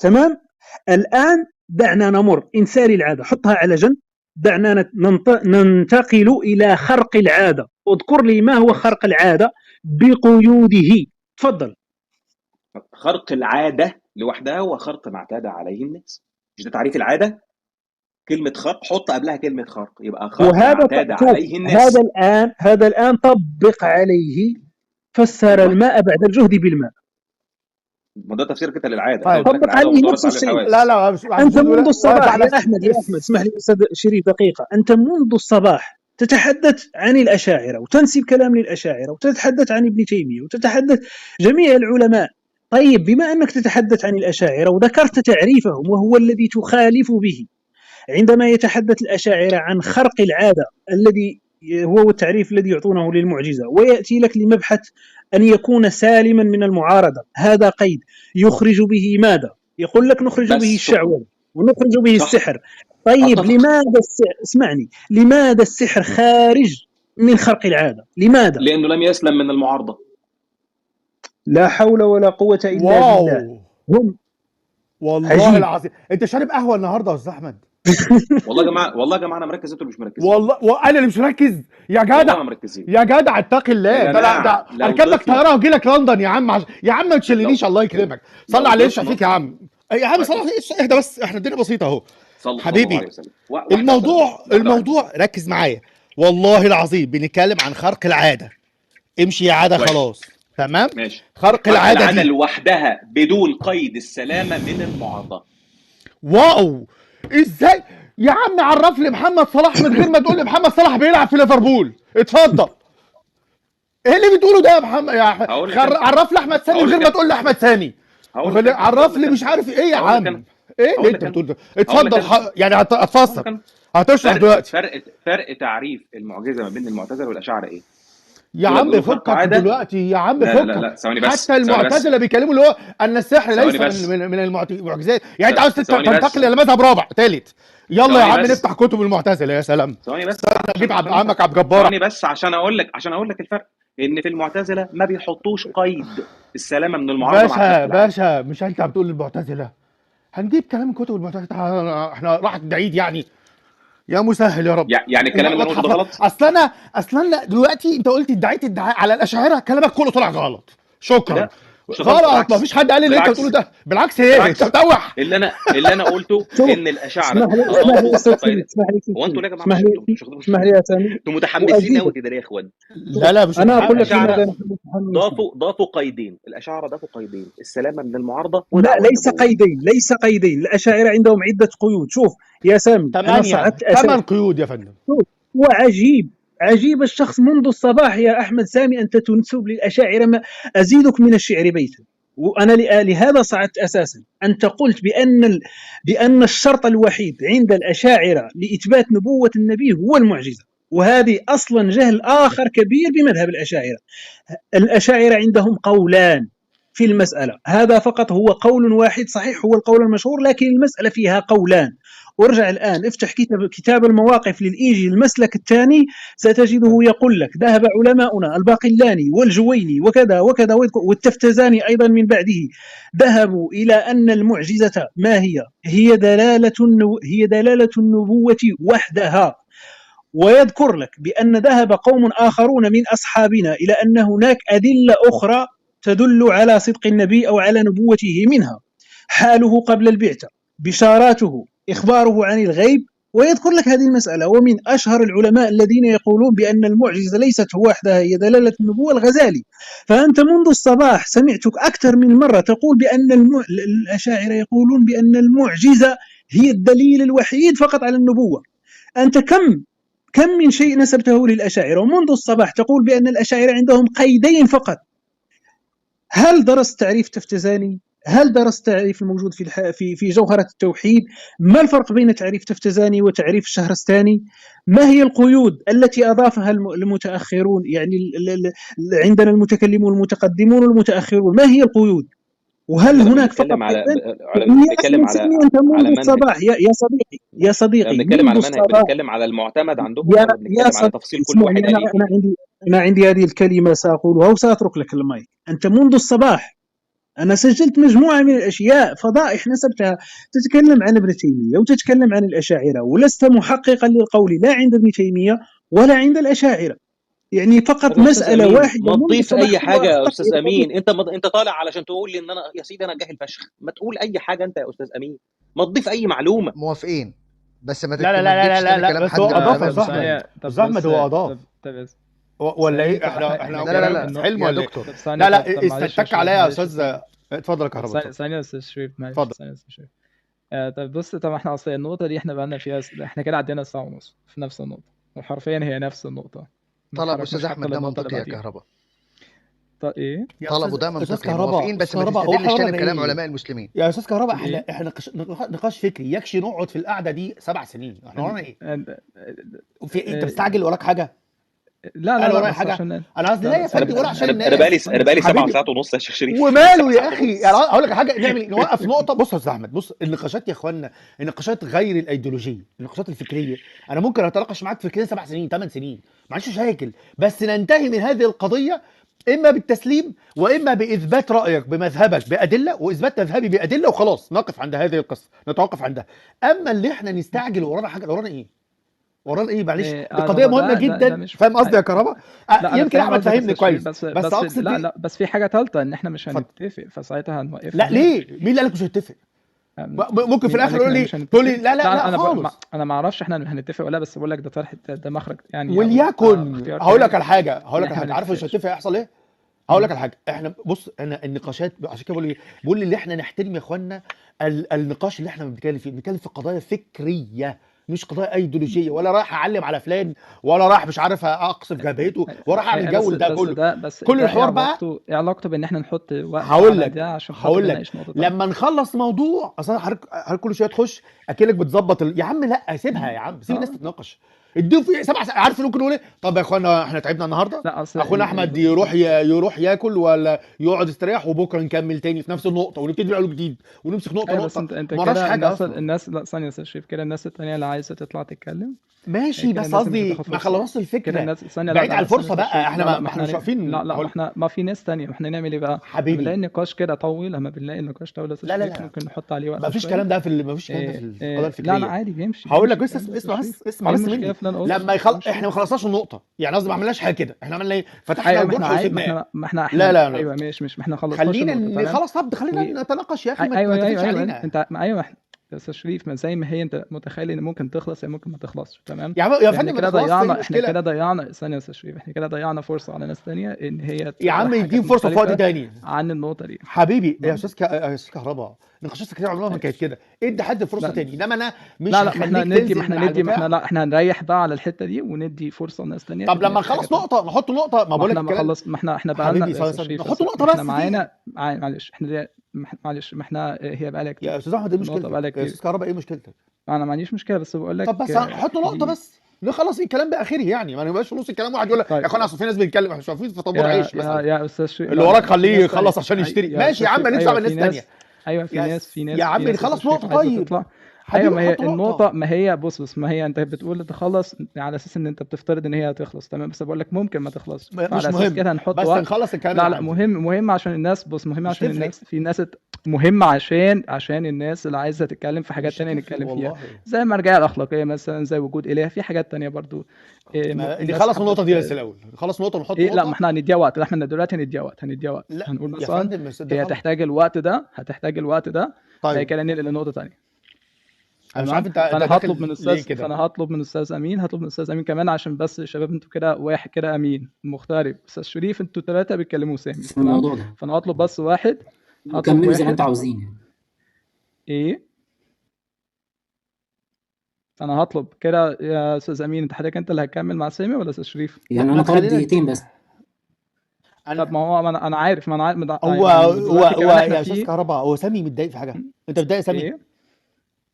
S2: تمام. الآن دعنا نمر إنسان العادة، حطها على جنب. دعنا ننتقل إلى خرق العادة. اذكر لي ما هو خرق العادة بقيوده. تفضل.
S3: خرق العاده لوحدها هو خرق ما اعتاد عليه الناس. مش ده تعريف العاده؟ كلمه خرق حط قبلها كلمه خرق، يبقى خرق ما اعتاد عليه الناس.
S2: هذا الآن طبق عليه، فسر الماء بعد الجهد بالماء.
S3: ما ده تفسير كده للعاده.
S7: طيب.
S2: طبق عليه نفس الشيء.
S7: لا
S2: أنت منذ الصباح يا أحمد، اسمح لي أستاذ شريف دقيقة. أنت منذ الصباح تتحدث عن الأشاعرة وتنسب كلام للأشاعرة وتتحدث عن ابن تيمية وتتحدث جميع العلماء. طيب بما أنك تتحدث عن الأشاعرة وذكرت تعريفهم وهو الذي تخالف به، عندما يتحدث الأشاعرة عن خرق العادة الذي هو التعريف الذي يعطونه للمعجزة، ويأتي لك لمبحث أن يكون سالما من المعارضة، هذا قيد يخرج به ماذا؟ يقول لك نخرج به الشعوذة ونخرج به السحر. طيب لماذا اسمعني، لماذا السحر خارج من خرق العادة؟ لماذا؟
S3: لأنه لم يسلم من المعارضة.
S2: لا حول ولا قوة إلا بالله. هم
S7: والله العظيم انت شارب قهوة النهارده يا استاذ احمد؟
S3: والله يا جماعه، والله يا جماعه انا مركز، انتوا مش مركزين.
S7: والله انا اللي مش مركز يا جدع، يا جدع اتقي الله. ده اركب لك طياره واجي لك لندن يا عم يا عم ما تشلنيش الله يكرمك. صلي على يشفع فيك يا عم. يا عم صلي على يشفع. اهدى بس، احنا الدنيا بسيطه اهو حبيبي. الموضوع ركز معايا والله العظيم، بنتكلم عن خرق العاده. امشي يا عاده خلاص تمام
S3: ماشي.
S7: خرق العاده دي
S3: لوحدها بدون قيد السلامه من المعارضه.
S7: واو ازاي يا عم؟ عرف لي محمد صلاح من غير ما تقول لي محمد صلاح بيلعب في ليفربول. اتفضل. ايه اللي بتقوله ده يا محمد؟ عرف لي احمد سامي من غير ما تقول لي احمد سامي. عرف لي مش عارف ايه يا عم. ايه اللي انت بتقول ده؟ اتفضل يعني هتفسر هتشرح دلوقتي.
S3: فرق تعريف المعجزه ما بين المعتزله والاشاعره ايه؟
S7: يا عم فكك دلوقتي يا عم فكك.
S3: لا ثواني بس.
S7: حتى المعتزله بيكلموا اللي هو ان السحر ليس من المعجزات. يعني انت عاوز تنتقل الى مذهب رابع ثالث. يلا يا عم نفتح كتب المعتزله. يا سلام.
S3: ثواني بس
S7: اجيب عمك عبد الجبار.
S3: ثواني بس عشان اقول لك الفرق. ان في المعتزله ما بيحطوش قيد السلامه من المعارضه.
S7: باشا مش انت بتقول المعتزله؟ هنجيب كلام كتب المعتزله. احنا راحت بعيد يعني. يا مسهل يا رب.
S3: يعني الكلام اللي انا قلته ده غلط؟
S7: اصلا انا دلوقتي انت قلت ادعيت على الاشاعره، كلامك كله طلع غلط. شكرا. غلط. مفيش حد قال اللي انت بتقوله ده. بالعكس ايه انت بتوح.
S3: اللي انا قلته ان الاشاعره وانتوا يا جماعه
S2: اسمح لي يا سامي،
S3: انتوا متحمسين قوي كده يا اخوان.
S7: لا مش
S2: انا اقول لك
S3: ضافوا قيدين. الاشاعره ضافوا قيدين، السلامه من المعارضه.
S2: لا ليس قيدين. الاشاعره عندهم عده قيود. شوف يا سامي، انا صعدت
S7: 8 قيود يا فندم.
S2: وعجيب الشخص منذ الصباح يا أحمد سامي أنت تنسب للأشاعرة ما أزيدك من الشعر بيتا. وأنا لهذا صعدت أساسا. أنت قلت بأن الشرط الوحيد عند الأشاعرة لإثبات نبوة النبي هو المعجزة، وهذه أصلا جهل آخر كبير بمذهب الأشاعرة. الأشاعرة عندهم قولان في المسألة، هذا فقط هو قول واحد صحيح هو القول المشهور، لكن المسألة فيها قولان. وارجع الآن افتح كتاب المواقف للإيجي المسلك الثاني ستجده يقول لك ذهب علماؤنا الباقلاني والجويني وكذا وكذا والتفتزاني أيضا من بعده، ذهبوا إلى أن المعجزة ما هي دلالة النبوة وحدها. ويذكر لك بأن ذهب قوم آخرون من أصحابنا إلى أن هناك أدلة أخرى تدل على صدق النبي أو على نبوته، منها حاله قبل البعثة، بشاراته، إخباره عن الغيب. ويذكر لك هذه المسألة. ومن أشهر العلماء الذين يقولون بأن المعجزة ليست وحدها هي دلالة النبوة الغزالي. فأنت منذ الصباح سمعتك أكثر من مرة تقول بأن الأشاعرة يقولون بأن المعجزة هي الدليل الوحيد فقط على النبوة. أنت كم من شيء نسبته للأشاعرة، ومنذ الصباح تقول بأن الأشاعرة عندهم قيدين فقط. هل درست تعريف تفتزاني؟ هل درست تعريف الموجود في جوهرة التوحيد؟ ما الفرق بين تعريف تفتزاني وتعريف الشهرستاني؟ ما هي القيود التي أضافها المتأخرون؟ يعني عندنا المتكلمون المتقدمون والمتأخرون، ما هي القيود؟ وهل هناك فقط
S3: بنتكلم على
S2: الصباح يا صديقي
S3: بنتكلم على المعتمد عندكم ولا بنتكلم على تفصيل كل واحد؟
S2: أنا عندي هذه الكلمة سأقولها وسأترك لك المايك. أنت منذ الصباح أنا سجلت مجموعة من الأشياء فضائح نسبتها، تتكلم عن ابن تيمية وتتكلم عن الأشاعرة، ولست محققا للقول لا عند ابن تيمية ولا عند الأشاعرة. يعني فقط مسألة واحدة.
S3: ما تضيف أي حاجة يا أستاذ أمين. أنت طالع علشان تقول لي إن أنا يا سيدي أنا جاهل فشخ. ما تقول أي حاجة أنت يا أستاذ أمين، ما تضيف أي معلومة.
S4: موافقين بس ما
S7: لا بس هو أضاف يا صاحبي. زحمة هو أضاف ولا إيه؟ إحنا
S4: لا
S7: حلم ولا دكتور؟ لا استتك عليا يا أستاذ. اتفضل يا كهرباء.
S6: ثانية يا أستاذ شريف معلش. ثانية يا أستاذ شريف. طيب بص، طبعا احنا اصلا النقطة دي احنا بقالنا فيها احنا كده عدينا ساعة ونص في نفس النقطة. وحرفيا هي نفس النقطة، ما
S4: طلب
S6: تحركناش
S4: استاذ
S6: حتى
S4: احمد ده
S6: للنقطة اللي
S4: منطقي يا
S6: بعديها.
S4: كهرباء،
S6: ايه
S7: يا
S4: طلبه
S7: استاذ
S4: ده
S7: استاذ
S4: منطقي،
S7: كهرباء
S4: موافقين بس
S7: استاذ
S4: ما
S7: كهرباء هو
S4: تستدلش
S7: احنا
S4: تاني
S7: ورانا
S4: بكلام
S7: ايه؟
S4: علماء المسلمين.
S7: يا استاذ كهرباء
S6: ايه
S7: احنا نقاش فكري يكشي نقعد في القعده دي 7 سنين، احنا ورانا ايه؟ في انت مستعجل وراك حاجه؟
S6: لا
S7: انا
S6: لا
S7: ورايا
S6: بس
S7: حاجه؟
S6: عشان
S7: انا قصدي
S6: لا
S7: لا
S6: لا
S7: يا
S6: ثانية
S7: فندم ولا
S6: ثانية
S7: عشان
S3: انا بقالي
S6: ثانية
S3: انا بقالي 7
S7: حبيبي
S3: ساعات ونص يا شيخ شريف.
S7: وماله
S3: 7
S7: يا
S3: ساعات
S7: اخي،
S3: ونص.
S7: يعني هقول لك حاجه، نعمل إيه؟ نوقف نقطه. بص يا استاذ احمد، بص النقاشات يا اخوانا، النقاشات غير الايديولوجيه، النقاشات الفكريه، انا ممكن اتناقش معاك في كده 7 سنين 8 سنين ما عنديش مشاكل، بس ننتهي من هذه القضيه اما بالتسليم واما باثبات رايك بمذهبك بادله واثبات مذهبي بادله وخلاص، نقف عند هذه القصه، نتوقف عندها. اما اللي احنا نستعجل ورانا حاجه، ورانا ايه؟ ورانا ايه؟ معلش دي قضيه
S6: هو
S7: مهمه
S6: ده
S7: جدا،
S6: مش
S7: فاهم قصدي يا كهرباء؟
S6: لا انا
S7: يمكن
S6: فاهم
S7: احمد
S6: قصدك يا
S7: فهمني
S6: استاذ شريف،
S7: كويس،
S6: بس
S7: اقصد
S6: لا
S7: ايه؟
S6: لا بس في حاجة ثالثة ان احنا مش
S7: اتفضل.
S6: هنتفق، فساعتها هنوقفها
S7: لا
S6: هناك.
S7: ليه؟ مين اللي قال لك مش هنتفق؟ ممكن في
S6: مين قال
S7: الاخر
S6: لك
S7: يقول
S6: ان
S7: لي
S6: مش
S7: تقول لي
S6: هنتفق؟
S7: لا لا لا
S6: انا
S7: خالص.
S6: انا ما اعرفش احنا هنتفق ولا، بس بقول لك ده طرح، ده مخرج يعني، او
S7: وليكن
S6: اختيار
S7: هقول لك
S6: كلامي
S7: على حاجه،
S6: ان احنا ما
S7: عارف مش
S6: نتفقش.
S7: هنتفق هيحصل ايه؟ هقول لك على حاجه، احنا بص انا النقاشات عشان كده بقول اللي احنا نحترم يا اخوانا النقاش اللي احنا بنتكلم فيه، بنتكلم في قضايا فكريه مش قضايا ايديولوجيه، ولا رايح اعلم على فلان، ولا رايح مش عارف اقصف جبهته، ولا رايح اعمل جو ده كله. كل
S6: ده
S7: الحوار بقى
S6: ايه علاقته بان احنا نحط وقت
S7: هقول
S6: على
S7: لك
S6: ده عشان خاطر
S7: هقول لك
S6: نناقش نقطة تانية؟
S7: لما نخلص موضوع اصلا حضرتك كل شويه تخش اكنك بتظبط يا عم لا سيبها يا عم، سيب الناس تتناقش، اديهم في 7 ساعات. عارف ممكن نقول ايه؟ طب يا اخوانا احنا تعبنا النهارده،
S6: لا اصل
S7: اخونا احمد يروح ياكل ولا يقعد يستريح، وبكره نكمل تاني في نفس النقطه ونبتدي من اول جديد ونمسك نقطه
S6: ايوه بس
S7: نقطه،
S6: انت
S7: ما وراش
S6: كده
S7: حاجه اصلا.
S6: الناس لا ثانية يا استاذ شريف، كده الناس التانية اللي عايزة تطلع تتكلم
S7: ماشي،
S6: كده
S7: بس
S6: الناس دي مش
S7: قصدي
S6: هتاخد
S7: ما
S6: فرصة.
S7: خلصناش
S6: كده
S7: الفكره،
S6: الناس ثانية،
S7: بعيد عن
S6: ثانية
S7: الفرصه
S6: يا أستاذ
S7: بقى،
S6: شريف.
S7: احنا ما احنا مش
S6: لا
S7: واقفين.
S6: لا ما
S7: هقول
S6: احنا ما في ناس تانية، احنا نعمل ايه بقى؟ لما
S7: حبيبي
S6: بنلاقي النقاش كده طويل، لما بنلاقي النقاش طويل يا استاذ
S7: لا لا
S6: شريف
S7: لا
S6: ممكن نحط عليه وقت
S7: ما فيش
S6: شوية.
S7: كلام ده ما فيش كلام ده في القضايا
S6: لا لا
S7: الفكريه.
S6: عادي بيمشي
S7: هقول لك بس
S6: الكلام ده يا أستاذ
S7: اسمع
S6: شريف.
S7: اسمع
S6: ايه
S7: بس
S6: المشكلة
S7: مني،
S6: في اللي انا قلته؟
S7: لما احنا ما خلصناش النقطه، يعني قصدي ما عملناش حاجه كده، احنا عملنا ايه؟ فتحنا
S6: ايوه ما
S7: الجرح
S6: احنا عادي،
S7: وسيبناه.
S6: ما احنا
S7: لا لا لا
S6: ايوه ماشي ما احنا خلصناش
S7: خلينا
S6: النقطة تمام.
S7: خلاص، طب خلينا نتناقش يا اخي، ما
S6: ايوه
S7: تقفلش
S6: ايوه ايوه
S7: علينا
S6: انت ايوه يا استاذ شريف، ما زي ما هي انت متخيل ان ممكن تخلص يا ممكن ما تخلصش، تمام.
S7: يا
S6: احنا
S7: فندم ما
S6: كده
S7: تخلصش، ايه
S6: ضيعنا
S7: المشكله؟
S6: ثانيه يا استاذ شريف، احنا كده ضيعنا فرصه على ناس تانية ان هي
S7: يا
S6: تطرح
S7: عم
S6: حاجات
S7: يديهم فرصه في وقت
S6: مختلفه
S7: تاني
S6: عن النقطه دي.
S7: حبيبي يا
S6: تمام.
S7: استاذ كهرباء، نقاشات فكريه عمرها ما كانت كده، ادي حد فرصه
S6: لا
S7: تاني، انما انا مش
S6: لا ما احنا
S7: هخليك
S6: ندي
S7: تنزل من على البتاع.
S6: لا احنا هنريح بقى على الحته دي وندي فرصه لناس تانية
S7: طب
S6: تتناقش
S7: لما
S6: في حاجه
S7: نخلص
S6: تانية.
S7: نقطه نحط نقطه، ما بقول لك
S6: احنا ما
S7: الكلام.
S6: خلص، ما احنا بقى
S7: حبيبي
S6: لنا يا استاذ شريف،
S7: نحط نقطه
S6: احنا
S7: بس
S6: معانا معلش احنا معلش ما احنا هي بقى لها كتير
S7: يا استاذ احمد، ايه
S6: النقطه
S7: مشكلتك
S6: بقى لها
S7: يا
S6: كتير.
S7: استاذ كهرباء؟ ايه مشكلتك؟
S6: انا ما عنديش مشكله، بس بقول لك
S7: طب بس هنحط نقطه
S6: دي.
S7: بس نخلص الكلام باخره، يعني ما نبقاش في نص الكلام واحد يقول لك
S6: طيب
S7: يا اخوانا اصل في ناس بتتكلم، احنا مش واقفين في طابور عيش مثلا،
S6: يا استاذ شريف،
S7: اللي
S6: لا
S7: وراك
S6: لا في
S7: خليه
S6: ناس
S7: يخلص
S6: تانية.
S7: عشان يشتري،
S6: يا
S7: ماشي يا
S6: استاذ
S7: عم
S6: شريف،
S7: نسمع
S6: ايوه
S7: من ناس
S6: في
S7: تانيه.
S6: ناس، ايوه في ناس
S7: يا عم
S6: في ناس يا
S7: نخلص
S6: استاذ شريف
S7: نقطه
S6: عايزه
S7: طيب
S6: تطلع.
S7: حبيبي،
S6: ايوه ما هي
S7: نحط
S6: النقطه،
S7: نقطه.
S6: ما هي بص ما هي انت بتقول تخلص على اساس ان انت بتفترض ان هي هتخلص، تمام، بس بقول لك ممكن ما تخلصش،
S7: مش
S6: فعلى اساس
S7: مهم،
S6: كده هنحط
S7: بس
S6: وقت.
S7: نخلص الكلام
S6: لا
S7: اللي
S6: لا
S7: عندي.
S6: مهم عشان الناس، بص مهم
S7: مش
S6: عشان
S7: تفرق.
S6: الناس، في ناس مهم عشان الناس اللي عايزه تتكلم في حاجات
S7: مش
S6: تانية
S7: هتفرق
S6: نتكلم فيها،
S7: والله.
S6: زي المرجعيه الاخلاقيه مثلا، زي وجود اله، في حاجات تانية برضو.
S7: دي
S6: الناس
S7: خلص
S6: حابه
S7: النقطه دي بس الاول، خلص نقطه ونحط
S6: لا ما
S7: نقطه.
S6: احنا هنديها وقت، احنا دلوقتي هنديها وقت
S7: لا
S6: هنقول
S7: يا
S6: مثلا
S7: فندم بس ده
S6: هي
S7: غلط.
S6: هتحتاج الوقت ده بعد
S7: طيب
S6: كده ننقل لنقطه ثانيه.
S7: انا مش
S6: تمام.
S7: عارف انت داخل ليه كده.
S6: فانا هطلب من استاذ امين، كمان، عشان بس الشباب انتوا كده واحد كده امين مغترب، استاذ شريف انتوا ثلاثه بيتكلموا سامي،
S8: في
S6: تمام.
S8: الموضوع ده
S6: فانا هطلب بس واحد،
S8: وكملوا زي ما انتوا عاوزين يعني.
S6: ايه انا هطلب كده يا استاذ امين، انت حضرتك انت اللي هتكمل مع سامي ولا استاذ شريف؟
S8: يعني انا طالب دقيقتين بس.
S6: طب ما هو انا عارف،
S7: هو
S6: دلوقتي كمان احنا
S7: يا استاذ كهرباء، هو سامي متضايق في حاجه؟ انت متضايق يا سامي؟
S6: ايه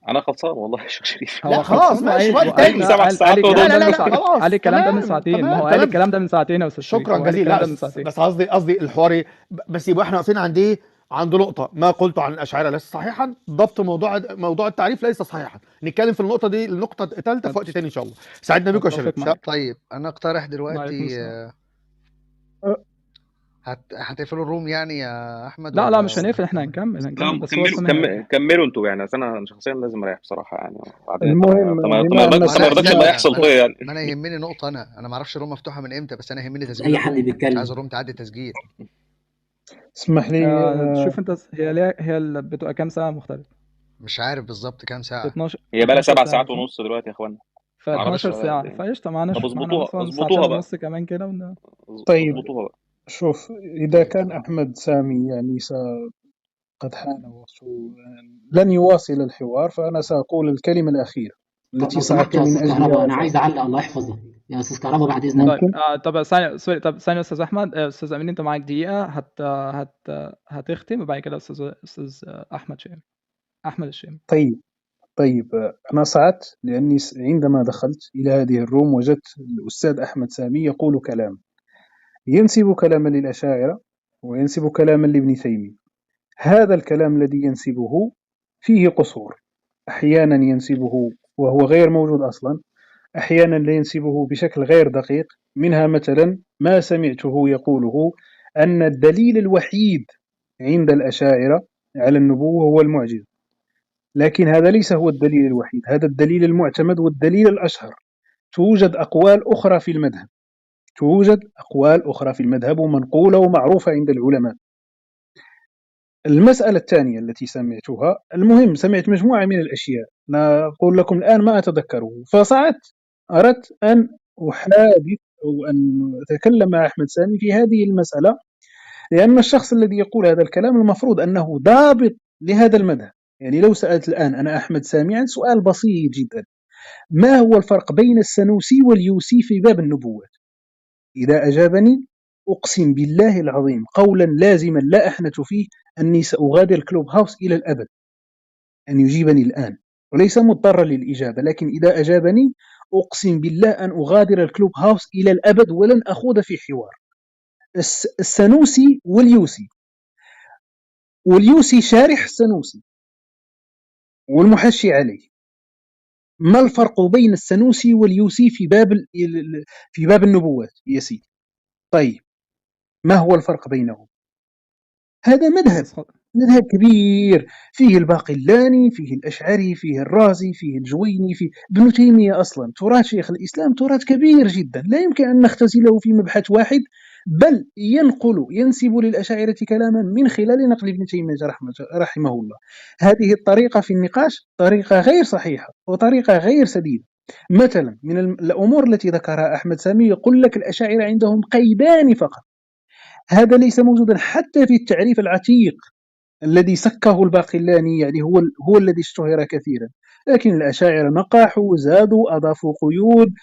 S3: انا خلصان والله يا شيخ شريف.
S7: لا خلاص ماشي وقت تاني.
S3: 7 ساعات
S7: لا لا لا خلاص
S6: قال الكلام ده من
S7: تمام
S6: ساعتين، ما هو
S7: تمام
S6: قال الكلام ده من ساعتين يا استاذ شريف،
S7: شكرا جزيلا. لا بس قصدي الحوار ايه، بس يبقى احنا واقفين عند ايه؟ عند نقطة ما قلت عن الأشاعرة ليس صحيحا، ضبط موضوع التعريف ليس صحيحا، نتكلم في النقطة دي النقطة الثالثة في وقت تاني إن شاء الله. سعدنا بكم يا شباب.
S4: طيب أنا أقترح دلوقتي هتقفلوا الروم يعني يا أحمد؟
S6: لا مش هنقفل، احنا هنكمل
S3: بس كملوا انتوا يعني، انا شخصيا لازم اريح بصراحة يعني.
S2: المهم
S3: ما رضاش اللي هيحصل فيا يعني.
S4: ما أنا يهمني نقطة، أنا ما أعرفش الروم مفتوحة من إمتى، بس أنا يهمني تسجيل
S8: أي حد بيتكلم،
S4: عايز الروم تعدي تسجيل.
S2: اسمح لي
S6: شوف انت، هي بتبقى كام ساعة مختلف؟
S4: مش عارف بالظبط كام ساعة.
S6: 12
S3: هي بقى لها 7 ساعات ونص دلوقتي يا اخوانا.
S6: ف 12 ساعة فقشطة، معانا
S3: اظبطوها بقى
S6: ونص كمان كده
S2: طيب شوف، إذا كان أحمد سامي يعني قد حان وقته لن يواصل الحوار، فأنا سأقول الكلمة الأخيرة التي
S8: لو سمحت
S2: صعدت
S8: يا
S2: من
S8: استاذ
S2: اجلها
S8: كهرباء، انا
S2: وصلت.
S8: عايز اعلق، الله يحفظك يا استاذ كهرباء بعد اذنك.
S6: طيب
S2: ممكن.
S6: طب ثانية سوري، طب ثانية أستاذ أحمد، أستاذ أمين أنت معاك دقيقة هتختم، وبعد كده أستاذ أحمد شامي، أحمد الشامي.
S2: طيب أنا صعدت لأني عندما دخلت إلى هذه الروم وجدت الأستاذ أحمد سامي يقول كلام ينسب كلاما للأشاعرة وينسب كلاما لابن تيمية. هذا الكلام الذي ينسبه فيه قصور، أحيانا ينسبه وهو غير موجود أصلا، أحيانا لا ينسبه بشكل غير دقيق. منها مثلا ما سمعته يقوله أن الدليل الوحيد عند الأشاعرة على النبوة هو المعجزة، لكن هذا ليس هو الدليل الوحيد، هذا الدليل المعتمد والدليل الأشهر. توجد أقوال أخرى في المذهب، توجد أقوال أخرى في المذهب ومنقولة ومعروفة عند العلماء. المسألة الثانية التي سمعتها، المهم سمعت مجموعة من الأشياء أنا أقول لكم الآن ما أتذكره، فصعدت أردت أن أحادث أو أن أتكلم مع أحمد سامي في هذه المسألة، لأن الشخص الذي يقول هذا الكلام المفروض أنه ضابط لهذا المذهب. يعني لو سألت الآن أنا أحمد سامي عن سؤال بسيط جدا، ما هو الفرق بين السنوسي واليوسي في باب النبوات؟ إذا أجابني أقسم بالله العظيم قولا لازما لا أحنث فيه أني سأغادر كلوب هاوس إلى الأبد، أن يجيبني الآن وليس مضطرا للإجابة، لكن إذا أجابني أقسم بالله أن أغادر الكلوب هاوس إلى الأبد ولن أخوض في حوار. السنوسي واليوسي شارح السنوسي والمحشي عليه. ما الفرق بين السنوسي واليوسي في باب النبوات يا سيدي؟ طيب ما هو الفرق بينهم؟ هذا مذهب كبير، فيه الباقلاني، فيه الأشعري، فيه الرازي، فيه الجويني، فيه ابن تيمية. أصلا تراث شيخ الإسلام تراث كبير جدا، لا يمكن أن نختزله في مبحث واحد، بل ينسب للأشاعرة كلاما من خلال نقل ابن تيمية رحمه الله. هذه الطريقة في النقاش طريقة غير صحيحة وطريقة غير سديدة. مثلا من الأمور التي ذكرها أحمد سامي يقول لك الأشاعرة عندهم قيدان فقط، هذا ليس موجودا حتى في التعريف العتيق الذي سكه الباقلاني، يعني هو الذي اشتهر كثيرا، لكن الأشاعرة نقحوا، زادوا، أضافوا قيود،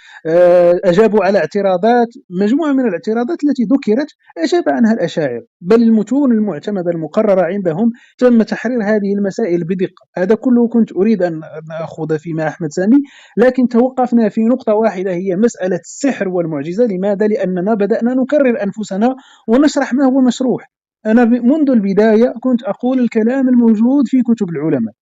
S2: أجابوا على اعتراضات. مجموعة من الاعتراضات التي ذكرت أجاب عنها الأشاعرة، بل المتون المعتمدة المقررة عندهم تم تحرير هذه المسائل بدقة. هذا كله كنت أريد أن أخوض فيه مع أحمد سامي، لكن توقفنا في نقطة واحدة هي مسألة السحر والمعجزة. لماذا؟ لأننا بدأنا نكرر أنفسنا ونشرح ما هو مشروح. أنا منذ البداية كنت أقول الكلام الموجود في كتب العلماء،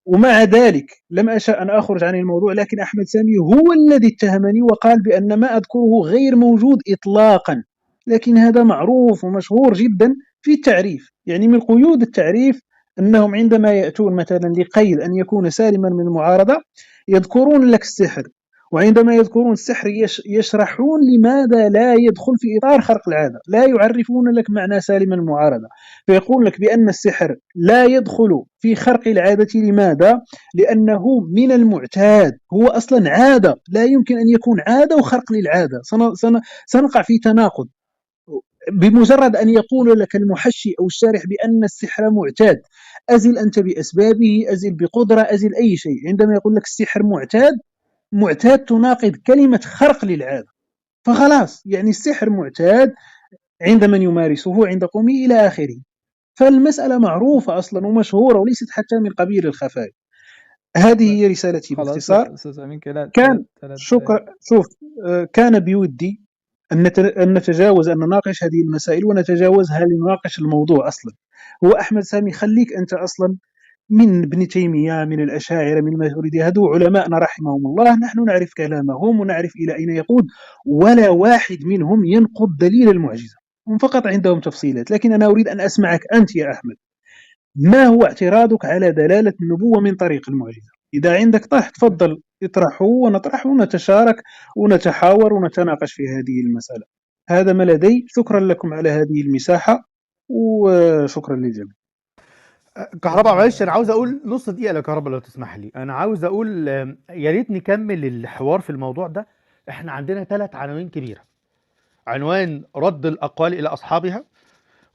S2: ومع ذلك لم أشأ أن أخرج عن الموضوع، لكن أحمد سامي هو الذي اتهمني وقال بأن ما أذكره غير موجود إطلاقا، لكن هذا معروف ومشهور جدا في التعريف. يعني من قيود التعريف أنهم عندما يأتون مثلا لقيد أن يكون سالما من المعارضة يذكرون لك السحر، وعندما يذكرون السحر يشرحون لماذا لا يدخل في إطار خرق العادة، لا يعرفون لك معنى سالما المعارضة، فيقول لك بأن السحر لا يدخل في خرق العادة. لماذا؟ لأنه من المعتاد، هو أصلا عادة، لا يمكن أن يكون عادة وخرق للعادة، سنقع في تناقض. بمجرد أن يقول لك المحشي أو الشارح بأن السحر معتاد، أزل أنت بأسبابه، أزل بقدرة، أزل أي شيء. عندما يقول لك السحر معتاد تناقض كلمة خرق للعادة، فخلاص يعني السحر معتاد عند من يمارسه عند قومه إلى آخره. فالمسألة معروفة أصلا ومشهورة وليست حتى من قبيل الخفاء. هذه هي رسالتي باختصار. كان بودي أن نتجاوز أن نناقش هذه المسائل ونتجاوزها لنناقش الموضوع أصلا. هو أحمد سامي خليك أنت أصلا من ابن تيمية، من الأشاعرة، من الماتريدية، هذو علماءنا رحمهم الله، نحن نعرف كلامهم ونعرف إلى أين يقود، ولا واحد منهم ينقض دليل المعجزة، هم فقط عندهم تفصيلات. لكن أنا أريد أن أسمعك أنت يا أحمد، ما هو اعتراضك على دلالة النبوة من طريق المعجزة؟ إذا عندك طرح تفضل اطرحه ونطرحه ونتشارك ونتحاور ونتناقش في هذه المسألة. هذا ما لدي، شكرا لكم على هذه المساحة وشكرا للجميع.
S7: كهرباء معلش انا عاوز اقول نص دقيقه لو كهرباء لو تسمح لي. انا عاوز اقول يا ريت نكمل الحوار في الموضوع ده. احنا عندنا 3 عناوين كبيره. عنوان رد الاقوال الى اصحابها،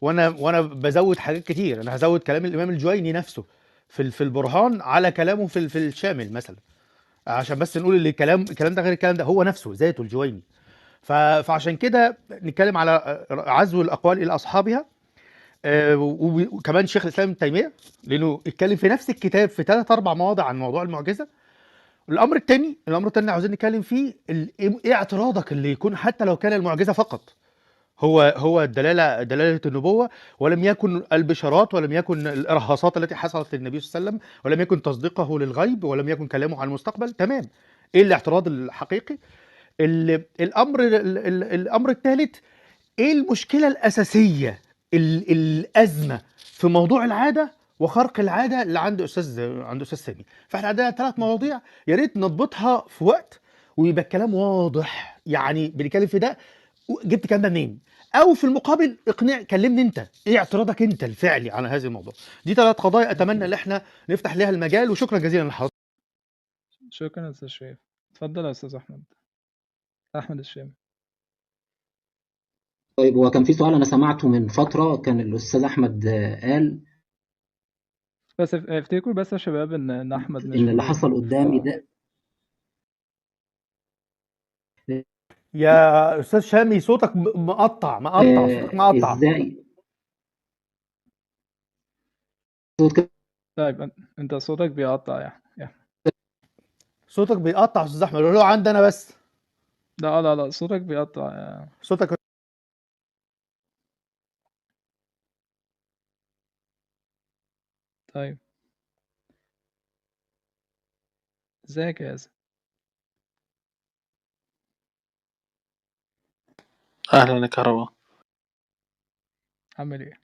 S7: وانا بزود حاجات كتير. انا هزود كلام الامام الجويني نفسه في البرهان على كلامه في الشامل مثلا. عشان بس نقول اللي الكلام ده غير الكلام ده، هو نفسه ذاته الجويني. فعشان كده نتكلم على عزو الاقوال الى اصحابها. وكمان شيخ الاسلام ابن تيميه، لانه اتكلم في نفس الكتاب في 3-4 مواضع عن موضوع المعجزه. الامر الثاني اللي عاوزين نتكلم فيه ايه اعتراضك اللي يكون حتى لو كان المعجزه فقط هو دلاله النبوه، ولم يكن البشارات، ولم يكن الارهاصات التي حصلت للنبي صلى الله عليه وسلم، ولم يكن تصديقه للغيب، ولم يكن كلامه عن المستقبل. تمام. ايه الاعتراض الحقيقي؟ الامر الثالث، ايه المشكله الاساسيه، الازمه في موضوع العاده وخرق العاده اللي عند استاذ سامي. فاحنا عندنا 3 مواضيع، يا ريت نضبطها في وقت ويبقى الكلام واضح. يعني بنتكلم في ده، جبت الكلام ده منين؟ او في المقابل كلمني انت، ايه اعتراضك انت الفعلي على هذا الموضوع؟ دي 3 قضايا اتمنى ان احنا نفتح لها المجال، وشكرا جزيلا لحضرتك.
S6: شكرا يا استاذ شريف. اتفضل يا استاذ احمد الشامي.
S8: طيب، هو كان في سؤال انا سمعته من فتره، كان الاستاذ احمد قال
S6: بس افتكروا بس يا شباب ان احمد مش
S8: ان اللي
S6: في
S8: حصل قدامي ده
S7: يا استاذ شامي صوتك مقطع صوتك مقطع.
S8: ازاي صوت كده؟
S6: طيب انت صوتك بيقطع يا
S7: صوتك بيقطع يا استاذ احمد، ولا هو عندنا بس؟
S6: لا صوتك بيقطع
S7: صوتك.
S6: طيب ازيك يا ياسر؟
S9: أهلا يا كهرباء.
S6: عامل ايه؟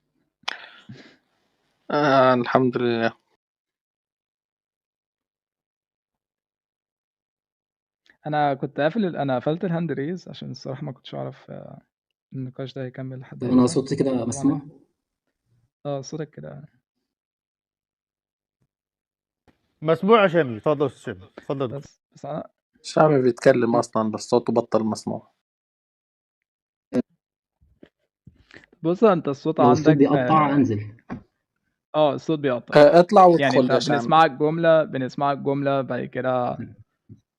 S9: الحمد لله.
S6: انا كنت انا قفلت الهاند ريز عشان الصراحه ما كنتش اعرف النقاش ده هيكمل لحد
S8: انا
S6: امتى.
S8: صوتي كده مسموع؟
S6: صوتك كده
S7: مسموع يا شامي. اتفضل يا استاذ شامي، اتفضل.
S6: بس انا
S9: شامي بيتكلم اصلا بس صوته بطل مسموع.
S6: بص، انت الصوت
S8: لو الصوت
S6: عندك
S8: بيقطع انزل.
S6: الصوت بيقطع.
S9: اطلع وادخل
S6: يعني انت
S9: يا شامي.
S6: بنسمعك جمله بعد كده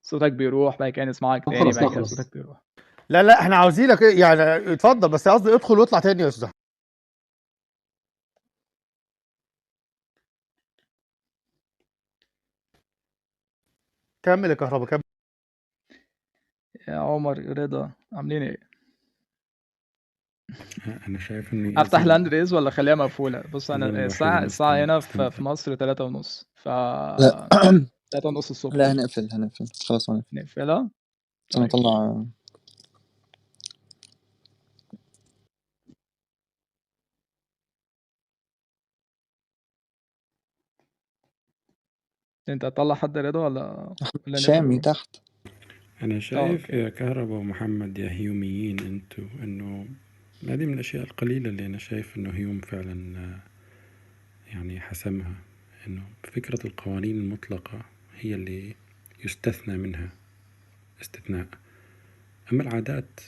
S6: صوتك بيروح، بعد كده نسمعك تاني،
S8: خلاص
S6: بعد كده
S8: خلاص.
S6: صوتك بيروح.
S7: لا احنا عاوزينك يعني اتفضل، بس قصدي ادخل واطلع تاني يا استاذ. كمل يا كهرباء، كمل.
S6: يا عمر رضا عاملين ايه؟
S1: انا شايف انه
S6: افتح لاند ريز ولا اخليها مقفوله؟ بص انا الساعه هنا في مصر 3:30
S10: لا
S6: 3:30 الصبح.
S10: لا هنقفل خلاص
S6: نقفلها.
S10: عشان نطلع.
S6: انت هتطلع حد رضا ولا
S10: شامي تحت؟
S1: انا شايف يا كهرباء ومحمد يا هيوميين انتوا، انه هذه من الاشياء القليله اللي انا شايف انه هيوم فعلا يعني حسمها، انه فكره القوانين المطلقه هي اللي يستثنى منها استثناء، اما العادات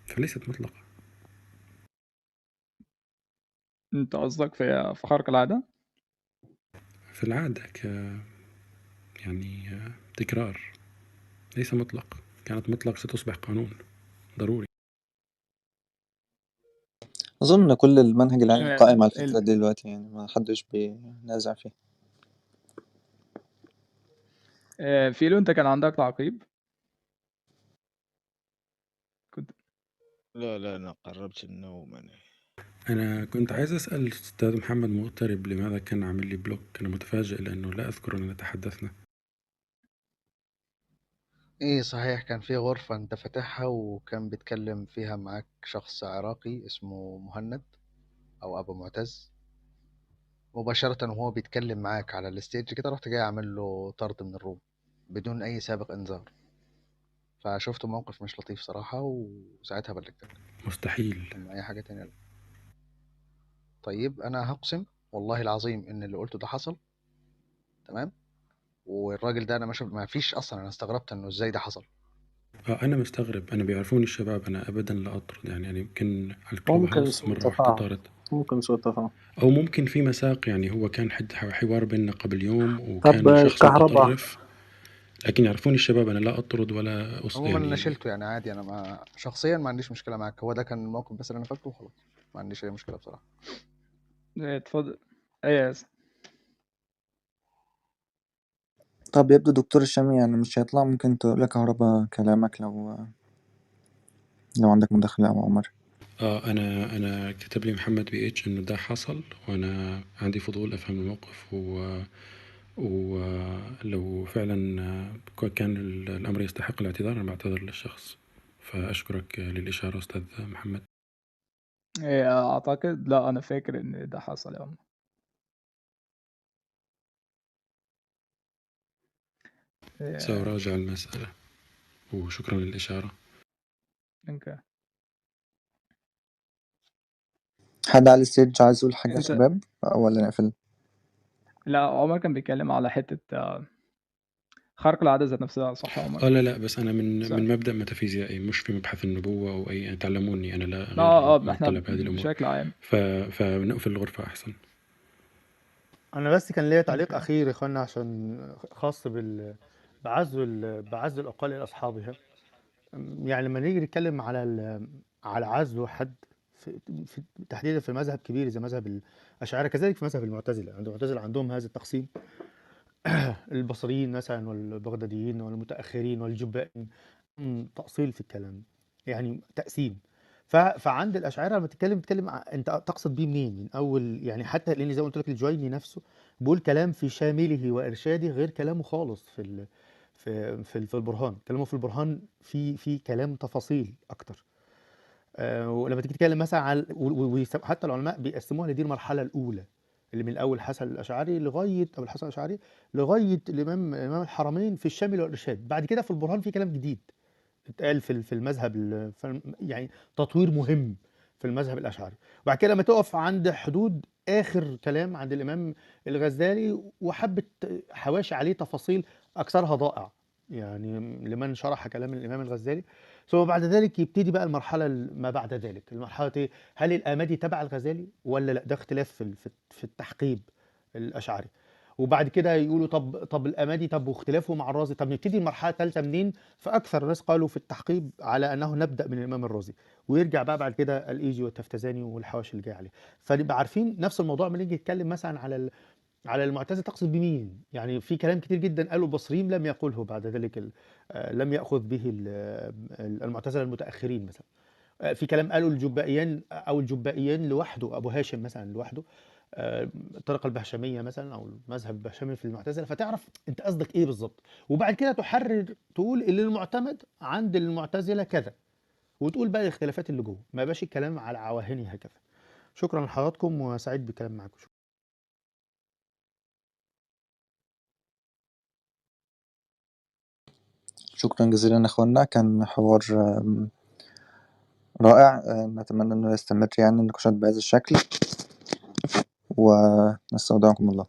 S1: فليست مطلقه.
S6: انت قصدك في خارق العاده؟
S1: في العاده يعني تكرار ليس مطلق، كانت مطلق ستصبح قانون ضروري.
S10: أظن كل المنهج العلمي قائم على الفكرة دي دلوقتي، يعني ما حدش بينازع فيه.
S6: فيلو انت كان عندك تعقيب؟
S11: لا أنا قربت النوم.
S1: أنا كنت عايز أسأل أستاذ محمد مغترب لماذا كان عامل لي بلوك؟ أنا متفاجئ لأنه لا أذكر أننا تحدثنا.
S4: ايه صحيح، كان في غرفة انت فاتحها وكان بيتكلم فيها معاك شخص عراقي اسمه مهند او ابو معتز، مباشرة وهو بيتكلم معاك على الستيج كده رحت جاي اعمل له طرد من الروم بدون اي سابق انذار، فشفته موقف مش لطيف صراحة وساعتها بلغتك.
S1: مستحيل.
S4: أما اي حاجة تانية لا. طيب انا هقسم والله العظيم ان اللي قلته ده حصل، تمام؟ والراجل ده انا ما فيش اصلا، انا استغربت انه ازاي ده حصل.
S1: أنا مستغرب، أنا بيعرفوني الشباب، أنا أبدا لا أطرد، يعني يمكن
S9: ممكن سوء تفاهم، ممكن سوء تفاهم،
S1: أو ممكن في مساق، يعني هو كان حوار بيننا قبل يوم وكان شخص
S9: كهرباء
S1: متطرف لكن يعرفوني الشباب أنا لا أطرد ولا
S4: عموما انا
S1: يعني
S4: شلته يعني عادي، انا شخصيا ما عنديش مشكله معاك، هو ده كان الموقف بس اللي انا فاكره وخلاص، ما عنديش اي مشكله بصراحه.
S6: اتفضل. يس.
S10: طب يبدو دكتور الشامي يعني مش هيطلع، ممكن تقول لك كهربا كلامك لو عندك مداخلة أو عمر.
S1: أنا كتب لي محمد بي اتش إنه ده حصل، وأنا عندي فضول أفهم الموقف، ولو فعلا كان الأمر يستحق الاعتذار أنا بعتذر للشخص، فأشكرك للإشارة أستاذ محمد.
S6: أعتقد لا، أنا فاكر إن ده حصل يا عم.
S1: سأراجع المسألة، وشكرا للإشارة.
S6: اوكي.
S10: حد على الستيج عايز يقول حاجة يا
S6: انت
S10: شباب ولا نقفل؟
S6: لا، عمر كان بيتكلم على حتة خرق العادة ذات نفسها، صح يا عمر؟
S1: لا بس أنا من
S6: صح.
S1: مبدأ ميتافيزيائي، مش في مبحث النبوة أو أي، تعلموني أنا لا غير
S6: احنا
S1: مطلع بهذه الأمور،
S6: بشكل عام.
S1: فنقفل الغرفة أحسن.
S7: انا بس كان ليا تعليق
S6: اوكي.
S7: اخير يا اخوانا، عشان خاص بعزو بعزو الاقل لاصحابها. يعني لما نيجي نتكلم على عزو حد في تحديدا في مذهب كبير زي مذهب الاشاعره، كذلك في مذهب المعتزله. عند المعتزله عندهم هذا التقسيم، البصريين مثلا والبغداديين والمتاخرين والجبائين، تأصيل في الكلام، يعني تقسيم. فعند الاشاعره لما تتكلم انت تقصد بيه منين؟ من اول يعني، حتى لان زي ما قلت لك الجويني نفسه بيقول كلام في شامله وارشاده غير كلامه خالص في البرهان. كلامه في البرهان في كلام تفاصيل اكتر. ولما تيجي تتكلم مثلا على حتى العلماء بيقسموها لدي المرحله الاولى، اللي من اول حسن الاشعري لغايه ابو الحسن الاشعري لغايه الامام الحرمين في الشامل والارشاد. بعد كده في البرهان في كلام جديد اتقال في المذهب يعني تطوير مهم في المذهب الاشعري. وبعد كده لما تقف عند حدود اخر كلام عند الامام الغزالي وحبه حواشي عليه تفاصيل اكثرها ضائع يعني لمن شرح كلام الامام الغزالي. ثم بعد ذلك يبتدي بقى المرحله ما بعد ذلك، المرحله ايه؟ هل الامدي تبع الغزالي ولا لا؟ ده اختلاف في التحقيب الاشعري. وبعد كده يقولوا طب الامدي، طب واختلافه مع الرازي، طب نبتدي المرحله الثالثه منين؟ فاكثر الناس قالوا في التحقيب على انه نبدا من الامام الرازي، ويرجع بقى بعد كده الايجي والتفتزاني والحواشي اللي جاي عليه. فنبقى عارفين نفس الموضوع لما نيجي نتكلم مثلا على المعتزله تقصد بمين. يعني في كلام كتير جدا قالوا البصريين لم يقوله بعد ذلك لم ياخذ به المعتزله المتاخرين مثلا. في كلام قالوا الجبائيين او الجبائيين لوحده، ابو هاشم مثلا لوحده، الطريقه البهشميه مثلا او المذهب البهشمي في المعتزله، فتعرف انت قصدك ايه بالظبط. وبعد كده تحرر تقول اللي المعتمد عند المعتزله كذا، وتقول بقى الاختلافات اللي جوه، ما يبقاش الكلام على عواهنه هكذا. شكرا لحضراتكم وسعيد بالكلام معاكم.
S10: شكرا جزيلا يا اخوانا، كان حوار رائع. نتمنى انه يستمر يعني النقاشات بهذا الشكل، ونستودعكم الله.